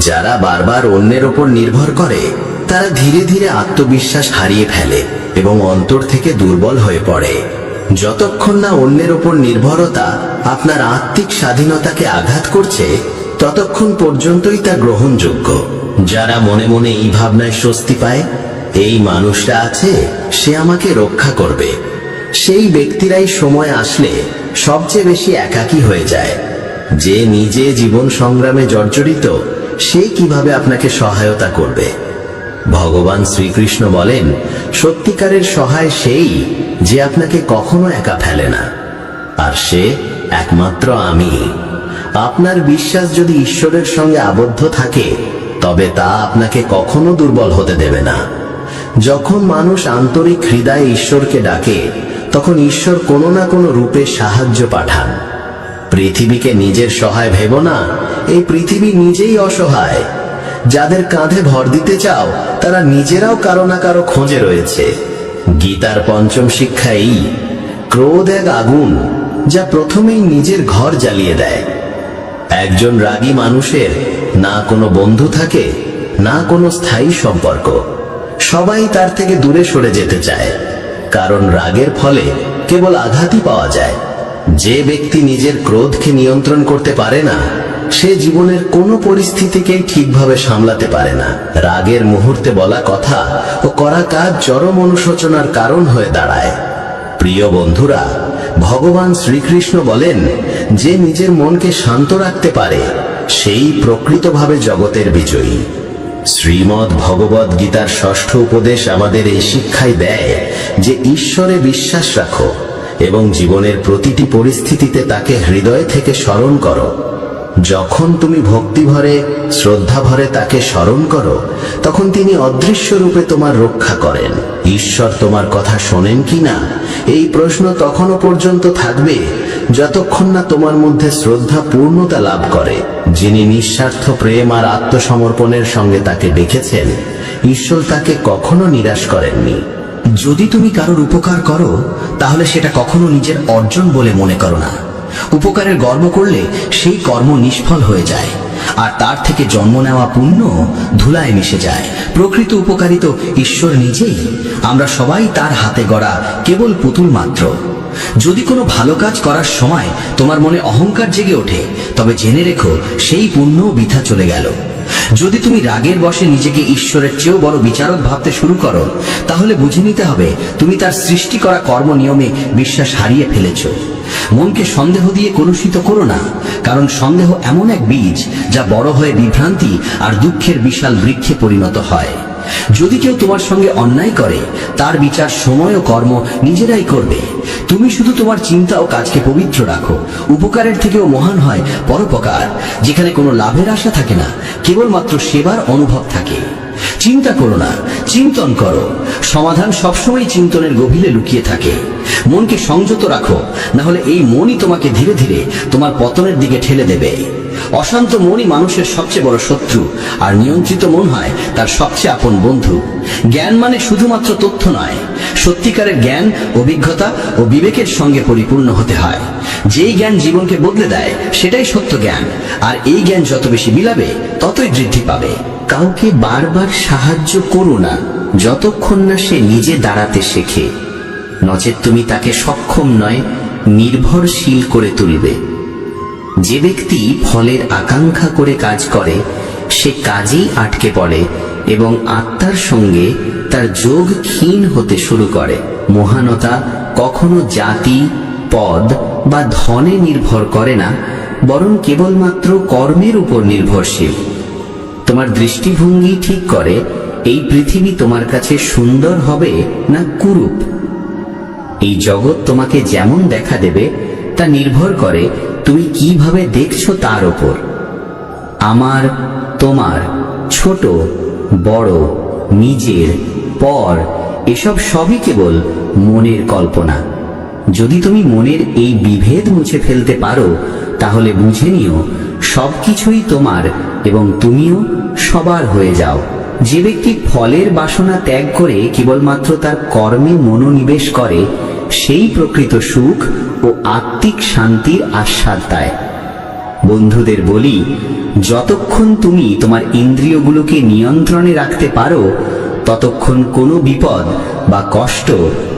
যারা বারবার অন্যের ওপর নির্ভর করে তারা ধীরে ধীরে আত্মবিশ্বাস হারিয়ে ফেলে এবং অন্তর থেকে দুর্বল হয়ে পড়ে। যতক্ষণ না অন্যের ওপর নির্ভরতা আপনার আত্মিক স্বাধীনতাকে আঘাত করছে, ততক্ষণ পর্যন্তই তা গ্রহণযোগ্য। যারা মনে মনে এই ভাবনায় স্বস্তি পায়, এই মানুষটা আছে, সে আমাকে রক্ষা করবে, সেই ব্যক্তিরাই সময় আসলে সবচেয়ে বেশি একাকী হয়ে যায়। যে নিজে জীবন সংগ্রামে জর্জরিত, সে কিভাবে আপনাকে সহায়তা করবে? ভগবান শ্রীকৃষ্ণ বলেন, সত্যিকারের সহায় সেই যে আপনাকে কখনো একা ফেলে না, আর সে একমাত্র আমি। আপনার বিশ্বাস যদি ঈশ্বরের সঙ্গে আবদ্ধ থাকে, তবে তা আপনাকে কখনো দুর্বল হতে দেবে না। যখন মানুষ আন্তরিক হৃদয়ে ঈশ্বরকে ডাকে, তখন ঈশ্বর কোনো না কোনো রূপে সাহায্য পাঠান। পৃথিবীকে নিজের সহায় ভেবো না, এই পৃথিবী নিজেই অসহায়। যাদের কাঁধে ভর দিতে চাও, তারা নিজেরাও কারো না কারো খোঁজে রয়েছে। গীতার পঞ্চম শিক্ষা এই, ক্রোধ এক আগুন যা প্রথমেই নিজের ঘর জ্বালিয়ে দেয়। একজন রাগী মানুষের না কোনো বন্ধু থাকে, না কোনো স্থায়ী সম্পর্ক। সবাই তার থেকে দূরে সরে যেতে চায়, কারণ রাগের ফলে কেবল আঘাতই পাওয়া যায়। যে ব্যক্তি নিজের ক্রোধকে নিয়ন্ত্রণ করতে পারে না, সে জীবনের কোনো পরিস্থিতিকেই ঠিকভাবে সামলাতে পারে না। রাগের মুহূর্তে বলা কথা ও করা কাজ চরম অনুশোচনার কারণ হয়ে দাঁড়ায়। প্রিয় বন্ধুরা, ভগবান শ্রীকৃষ্ণ বলেন, যে নিজের মনকে শান্ত রাখতে পারে সেই প্রকৃতভাবে জগতের বিজয়ী। শ্রীমদ্ ভগবদ গীতার ষষ্ঠ উপদেশ আমাদের এই শিক্ষাই দেয় যে ঈশ্বরে বিশ্বাস রাখো এবং জীবনের প্রতিটি পরিস্থিতিতে তাকে হৃদয় থেকে স্মরণ করো। যখন তুমি ভক্তিভরে শ্রদ্ধাভরে তাকে স্মরণ করো, তখন তিনি অদৃশ্য রূপে তোমার রক্ষা করেন। ঈশ্বর তোমার কথা শোনেন কিনা এই প্রশ্ন তখনও পর্যন্ত থাকবে যতক্ষণ না তোমার মধ্যে শ্রদ্ধা পূর্ণতা লাভ করে। যিনি নিঃস্বার্থ প্রেম আর আত্মসমর্পণের সঙ্গে তাকে ডেকেছেন, ঈশ্বর তাকে কখনো নিরাশ করেননি। যদি তুমি কারোর উপকার করো, তাহলে সেটা কখনো নিজের অর্জন বলে মনে করো না। উপকারের গর্ব করলে সেই কর্ম নিষ্ফল হয়ে যায়, আর তার থেকে জন্ম নেওয়া পুণ্য ধুলায় মিশে যায়। প্রকৃত উপকারী তো ঈশ্বর নিজেই। আমরা সবাই তার হাতে গড়া কেবল পুতুল মাত্র। যদি কোনো ভালো কাজ করার সময় তোমার মনে অহংকার জেগে ওঠে, তবে জেনে রেখো সেই পুণ্য বৃথা চলে গেল। যদি তুমি রাগের বশে নিজেকে ঈশ্বরের চেয়েও বড় বিচারক ভাবতে শুরু করো, তাহলে বুঝে নিতে হবে তুমি তার সৃষ্টি করা কর্ম নিয়মে বিশ্বাস হারিয়ে ফেলেছ। মনকে সন্দেহ দিয়ে কলুষিত করো না, কারণ সন্দেহ এমন এক বীজ যা বড় হয়ে বিভ্রান্তি আর দুঃখের বিশাল বৃক্ষে পরিণত হয়। যদি কেউ তোমার সঙ্গে অন্যায় করে, তার বিচার সময় ও কর্ম নিজেরাই করবে। তুমি শুধু তোমার চিন্তা ও কাজকে পবিত্র রাখো। উপকারের থেকেও মহান হয় পরোপকার, যেখানে কোনো লাভের আশা থাকে না, কেবলমাত্র সেবার অনুভব থাকে। চিন্তা করো না, চিন্তন করো। সমাধান সবসময় চিন্তনের গভীরে লুকিয়ে থাকে। মনকে সংযত রাখো, না হলে এই মনই তোমাকে ধীরে ধীরে তোমার পতনের দিকে ঠেলে দেবে। অশান্ত মনই মানুষের সবচেয়ে বড় শত্রু, আর নিয়ন্ত্রিত মন হয় তার সবচেয়ে আপন বন্ধু। জ্ঞান মানে শুধুমাত্র তথ্য নয়, সত্যিকারের জ্ঞান অভিজ্ঞতা ও বিবেকের সঙ্গে পরিপূর্ণ হতে হয়। যেই জ্ঞান জীবনকে বদলে দেয়, সেটাই সত্য জ্ঞান, আর এই জ্ঞান যত বেশি বিলাবে, ততই বৃদ্ধি পাবে। কাউকে বারবার সাহায্য করো না যতক্ষণ না সে নিজে দাঁড়াতে শেখে, নচেত তুমি তাকে সক্ষম নয়, নির্ভরশীল করে তুলবে। যে ব্যক্তি ফলের আকাঙ্ক্ষা করে কাজ করে, সে কাজেই আটকে পড়ে এবং আত্মার সঙ্গে তার যোগ ক্ষীণ হতে শুরু করে। মহানতা কখনো জাতি, পদ বা ধনে নির্ভর করে না, বরং কেবলমাত্র কর্মের উপর নির্ভরশীল। তোমার দৃষ্টিভঙ্গি ঠিক করে এই পৃথিবী তোমার কাছে সুন্দর হবে না কুরূপ। এই জগৎ তোমাকে যেমন দেখা দেবে তা নির্ভর করে তুমি কিভাবে দেখছো তার ওপর। আমার, তোমার, ছোট বড়, নিজের, পর, এসব সবই কেবল মনের কল্পনা। যদি তুমি মনের এই বিভেদ মুছে ফেলতে পারো, তাহলে বুঝে নিও সবকিছুই তোমার এবং তুমিও সবার হয়ে যাও। যে ব্যক্তি ফলের বাসনা ত্যাগ করে কেবলমাত্র তার কর্মে মনোনিবেশ করে, সেই প্রকৃত সুখ ও আত্মিক শান্তির আস্বাদ দেয়। বন্ধুদের বলি, যতক্ষণ তুমি তোমার ইন্দ্রিয়গুলোকে নিয়ন্ত্রণে রাখতে পারো, ততক্ষণ কোনো বিপদ বা কষ্ট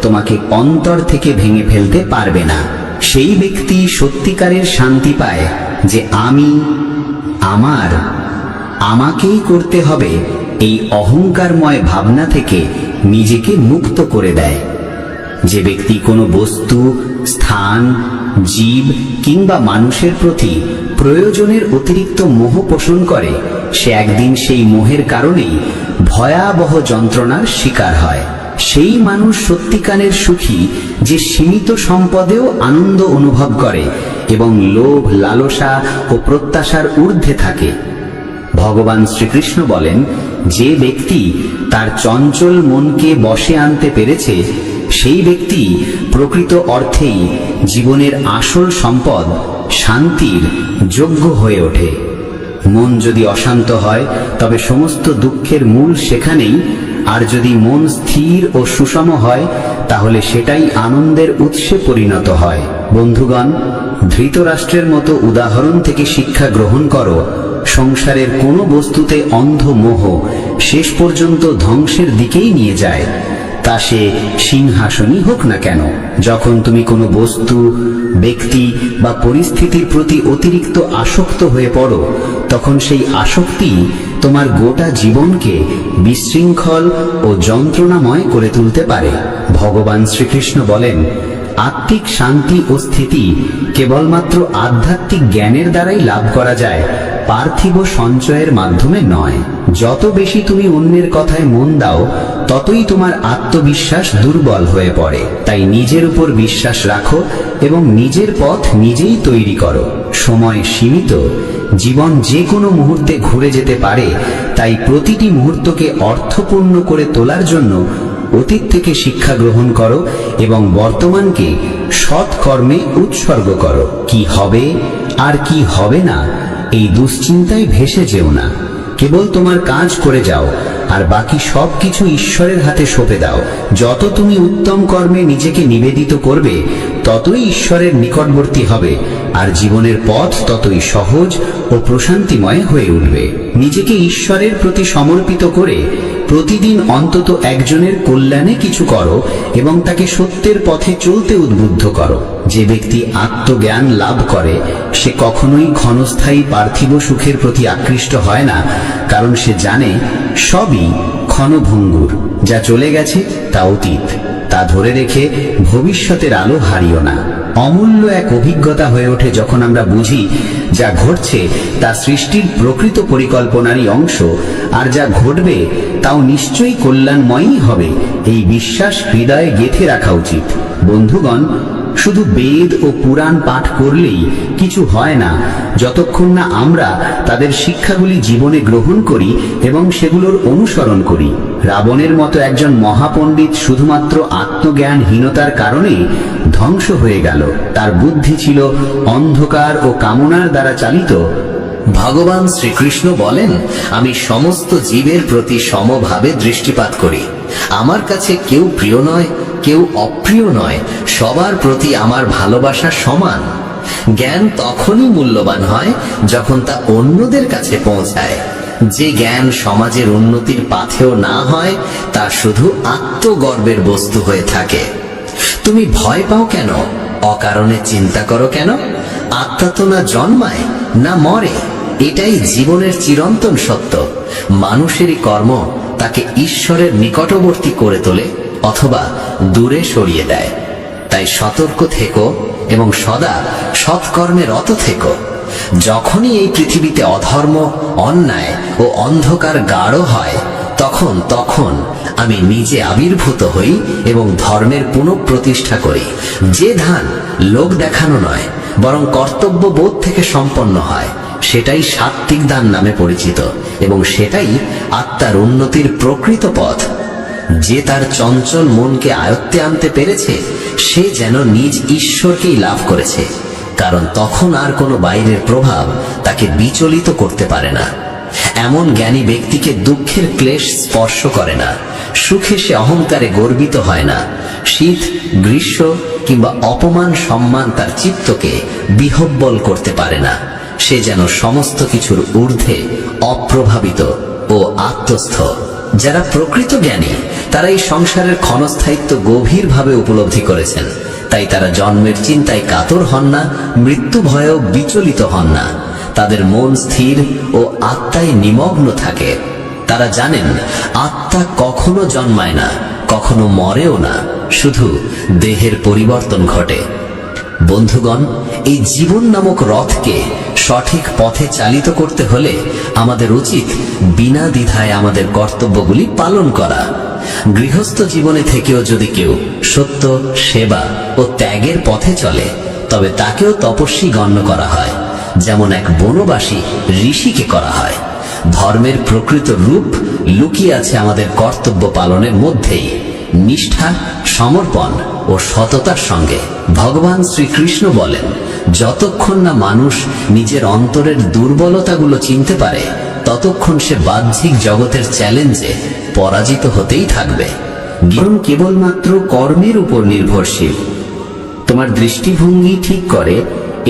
তোমাকে অন্তর থেকে ভেঙে ফেলতে পারবে না। সেই ব্যক্তি সত্যিকারের শান্তি পায় যে আমি, আমার, আমাকেই করতে হবে এই অহংকারময় ভাবনা থেকে নিজেকে মুক্ত করে দেয়। যে ব্যক্তি কোনো বস্তু, স্থান, জীব কিংবা মানুষের প্রতি প্রয়োজনের অতিরিক্ত মোহ পোষণ করে, সে একদিন সেই মোহের কারণেই ভয়াবহ যন্ত্রণার শিকার হয়। সেই মানুষ সত্যিকারের সুখী যে সীমিত সম্পদেও আনন্দ অনুভব করে এবং লোভ, লালসা ও প্রত্যাশার ঊর্ধ্বে থাকে। ভগবান শ্রীকৃষ্ণ বলেন, যে ব্যক্তি তার চঞ্চল মনকে বশে আনতে পেরেছে, সেই ব্যক্তি প্রকৃত অর্থেই জীবনের আসল সম্পদ, শান্তির যোগ্য হয়ে ওঠে। মন যদি অশান্ত হয়, তবে সমস্ত দুঃখের মূল সেখানেই। আর যদি মন স্থির ও সুষম হয়, তাহলে সেটাই আনন্দের উৎসে পরিণত হয়। বন্ধুগণ, ধৃতরাষ্ট্রের মতো উদাহরণ থেকে শিক্ষা গ্রহণ করো। সংসারের কোনো বস্তুতে অন্ধ মোহ শেষ পর্যন্ত ধ্বংসের দিকেই নিয়ে যায়, তা সে সিংহাসনই হোক না কেন। যখন তুমি কোনো বস্তু, ব্যক্তি বা পরিস্থিতির প্রতি অতিরিক্ত আসক্ত হয়ে পড়ো, তখন সেই আসক্তি তোমার গোটা জীবনকে বিশৃঙ্খল ও যন্ত্রণাময় করে তুলতে পারে। ভগবান শ্রীকৃষ্ণ বলেন, আত্মিক শান্তি ও স্থিতি কেবলমাত্র আধ্যাত্মিক জ্ঞানের দ্বারাই লাভ করা যায়। পার্থিব সঞ্চয়ের মাধ্যমে নয়। যত বেশি তুমি অন্যের কথায় মন দাও, ততই তোমার আত্মবিশ্বাস দুর্বল হয়ে পড়ে। তাই নিজের উপর বিশ্বাস রাখো এবং নিজের পথ নিজেই তৈরি করো। সময় সীমিত, জীবন যে কোনো মুহূর্তে ঘুরে যেতে পারে। তাই প্রতিটি মুহূর্তকে অর্থপূর্ণ করে তোলার জন্য অতীত থেকে শিক্ষা গ্রহণ করো এবং বর্তমানকে সৎ কর্মে উৎসর্গ করো। কি হবে আর কি হবে না, এই দুশ্চিন্তায় ভেসে যেও না। কেবল তোমার কাজ করে যাও আর বাকি সব কিছু ঈশ্বরের হাতে সঁপে দাও। যত তুমি উত্তম কর্মে নিজেকে নিবেদিত করবে, ততই ঈশ্বরের নিকটবর্তী হবে আর জীবনের পথ ততই সহজ ও প্রশান্তিময় হয়ে উঠবে। নিজেকে ঈশ্বরের প্রতি সমর্পিত করে প্রতিদিন অন্তত একজনের কল্যাণে কিছু করো এবং তাকে সত্যের পথে চলতে উদ্বুদ্ধ করো। যে ব্যক্তি আত্মজ্ঞান লাভ করে সে কখনোই ক্ষণস্থায়ী পার্থিব সুখের প্রতি আকৃষ্ট হয় না, কারণ সে জানে সবই ক্ষণভঙ্গুর। যা চলে গেছে তা অতীত, তা ধরে রেখে ভবিষ্যতের আলো হারিও না। অমূল্য এক অভিজ্ঞতা হয়ে ওঠে যখন আমরা বুঝি যা ঘটছে তা সৃষ্টির প্রকৃত পরিকল্পনারই অংশ, আর যা ঘটবে তাও নিশ্চয়ই কল্যাণময়ই হবে। এই বিশ্বাস হৃদয়ে গেঁথে রাখা উচিত। বন্ধুগণ, শুধু বেদ ও পুরাণ পাঠ করলেই কিছু হয় না যতক্ষণ না আমরা তাদের শিক্ষাগুলি জীবনে গ্রহণ করি এবং সেগুলোর অনুসরণ করি। রাবণের মতো একজন মহাপণ্ডিত শুধুমাত্র আত্মজ্ঞানহীনতার কারণে ধ্বংস হয়ে গেল। তার বুদ্ধি ছিল অন্ধকার ও কামনার দ্বারা চালিত। ভগবান শ্রীকৃষ্ণ বলেন, আমি সমস্ত জীবের প্রতি সমভাবে দৃষ্টিপাত করি। আমার কাছে কেউ প্রিয় নয়, কেউ অপ্রিয় নয়, সবার প্রতি আমার ভালোবাসা সমান। জ্ঞান তখনই মূল্যবান হয় যখন তা অন্যদের কাছে পৌঁছায়। যে জ্ঞান সমাজের উন্নতির পাথেও না হয়, তা শুধু আত্মগর্বের বস্তু হয়ে থাকে। তুমি ভয় পাও কেন? অকারণে চিন্তা করো কেন? আত্মা তো না জন্মায় না মরে, এটাই জীবনের চিরন্তন সত্য। মানুষেরই কর্ম তাকে ঈশ্বরের নিকটবর্তী করে তোলে অথবা দূরে সরিয়ে দেয়। তাই সতর্ক থেকো এবং সদা সৎকর্মে রত থেকো। যখনই এই পৃথিবীতে অধর্ম, অন্যায় ও অন্ধকার গাঢ় হয়, তখন আমি নিজে আবির্ভূত হই এবং ধর্মের পুনঃপ্রতিষ্ঠা করি। যে ধান লোক দেখানো নয়, বরং কর্তব্য বোধ থেকে সম্পন্ন হয়, সেটাই সাত্ত্বিক দান নামে পরিচিত এবং সেটাই আত্মার উন্নতির প্রকৃত পথ। যে তার চঞ্চল মনকে আয়ত্তে আনতে পেরেছে, সে যেন নিজ ঈশ্বরকেই লাভ করেছে, কারণ তখন আর কোনো বাইরের প্রভাব তাকে বিচলিত করতে পারে না। এমন জ্ঞানী ব্যক্তিকে দুঃখের ক্লেশ স্পর্শ করে না, সুখে সে অহংকারে গর্বিত হয় না। শীত, গ্রীষ্ম কিংবা অপমান সম্মান তার চিত্তকে বিহ্বল করতে পারে না। সে যেন সমস্ত কিছুর ঊর্ধ্বে অপ্রভাবিত ও আত্মস্থ। যারা প্রকৃত জ্ঞানী তারা এই সংসারের ক্ষণস্থায়িত্ব গভীরভাবে উপলব্ধি করেছেন। তাই তারা জন্মের চিন্তায় কাতর হন না, মৃত্যু ভয়েও বিচলিত হন না। তাদের মন স্থির ও আত্মায় নিমগ্ন থাকে। তারা জানেন আত্মা কখনো জন্মায় না, কখনো মরেও না, শুধু দেহের পরিবর্তন ঘটে। বন্ধুগণ, এই জীবন নামক রথকে সঠিক পথে চালিত করতে হলে আমাদের উচিত বিনা দ্বিধায় আমাদের কর্তব্যগুলি পালন করা। গৃহস্থ জীবনে থেকেও যদি কেউ সত্য, সেবা ও ত্যাগের পথে চলে, তবে তাকেও তপস্বী গণ্য করা হয়, যেমন এক বনবাসী ঋষিকে করা হয়। ধর্মের প্রকৃত রূপ লুকিয়ে আছে আমাদের কর্তব্য পালনের মধ্যেই, নিষ্ঠা, সমর্পণ ও সততার সঙ্গে। ভগবান শ্রীকৃষ্ণ বলেন, যতক্ষণ না মানুষ নিজের অন্তরের দুর্বলতাগুলো চিনতে পারে, ততক্ষণ সে বাহ্যিক জগতের চ্যালেঞ্জে পরাজিত হতেই থাকবে। জীবন কেবলমাত্র কর্মের উপর নির্ভরশীল। তোমার দৃষ্টিভঙ্গি ঠিক করে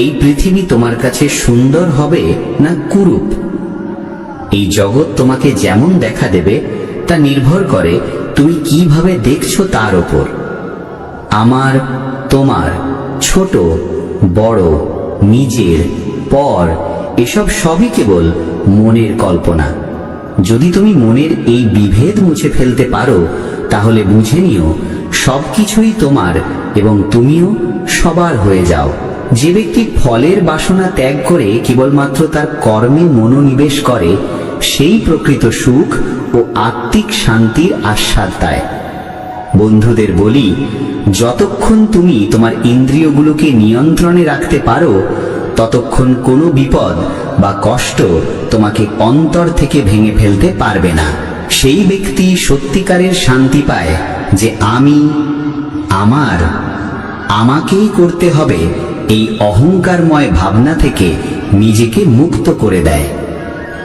এই পৃথিবী তোমার কাছে সুন্দর হবে না কুরূপ। এই জগৎ তোমাকে যেমন দেখা দেবে তা নির্ভর করে তুমি কিভাবে দেখছো তার ওপর। আমার, তোমার, ছোট বড়, নিজের, পর, এসব সবই কেবল মনের কল্পনা। যদি তুমি মনের এই বিভেদ মুছে ফেলতে পারো, তাহলে বুঝে নিও সবকিছুই তোমার এবং তুমিও সবার হয়ে যাও। যে ব্যক্তি ফলের বাসনা ত্যাগ করে কেবলমাত্র তার কর্মে মনোনিবেশ করে, সেই প্রকৃত সুখ ও আত্মিক শান্তির আস্বাদ পায়। বন্ধুদের বলি, যতক্ষণ তুমি তোমার ইন্দ্রিয়গুলোকে নিয়ন্ত্রণে রাখতে পারো, ততক্ষণ কোনো বিপদ বা কষ্ট তোমাকে অন্তর থেকে ভেঙে ফেলতে পারবে না। সেই ব্যক্তি সত্যিকারের শান্তি পায় যে আমি, আমার, আমাকেই করতে হবে এই অহংকারময় ভাবনা থেকে নিজেকে মুক্ত করে দেয়।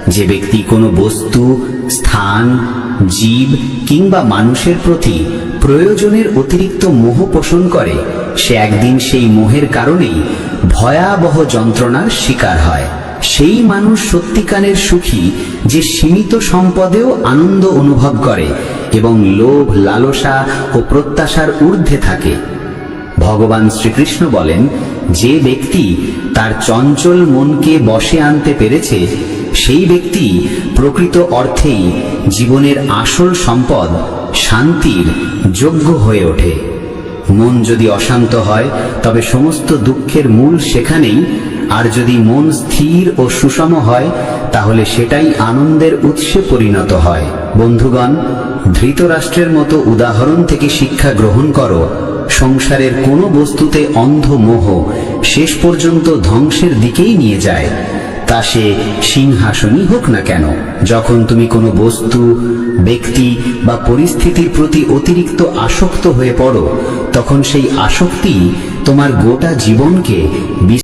যে ব্যক্তি কোনো বস্তু, স্থান, জীব কিংবা মানুষের প্রতি প্রয়োজনের অতিরিক্ত মোহ পোষণ করে, সে একদিন সেই মোহের কারণেই ভয়াবহ যন্ত্রণার শিকার হয়। সেই মানুষ সত্যিকারের সুখী যে সীমিত সম্পদেও আনন্দ অনুভব করে এবং লোভ, লালসা ও প্রত্যাশার ঊর্ধ্বে থাকে। ভগবান শ্রীকৃষ্ণ বলেন, যে ব্যক্তি তার চঞ্চল মনকে বশে আনতে পেরেছে, সেই ব্যক্তি প্রকৃত অর্থেই জীবনের আসল সম্পদ শান্তির যোগ্য হয়ে ওঠে। মন যদি অশান্ত হয়, তবে সমস্ত দুঃখের মূল সেখানেই। আর যদি মন স্থির ও সুষম হয়, তাহলে সেটাই আনন্দের উৎসে পরিণত হয়। বন্ধুগণ, ধৃতরাষ্ট্রের মতো উদাহরণ থেকে শিক্ষা গ্রহণ করো। সংসারের কোনো বস্তুতে অন্ধ মোহ শেষ পর্যন্ত ধ্বংসের দিকেই নিয়ে যায়, তা সে সিংহাসনই হোক না কেন। যখন তুমি কোনো বস্তু, ব্যক্তি বা পরিস্থিতির প্রতি অতিরিক্ত আসক্ত হয়ে পড়ো, তখন সেই আসক্তি তোমার গোটা জীবনকে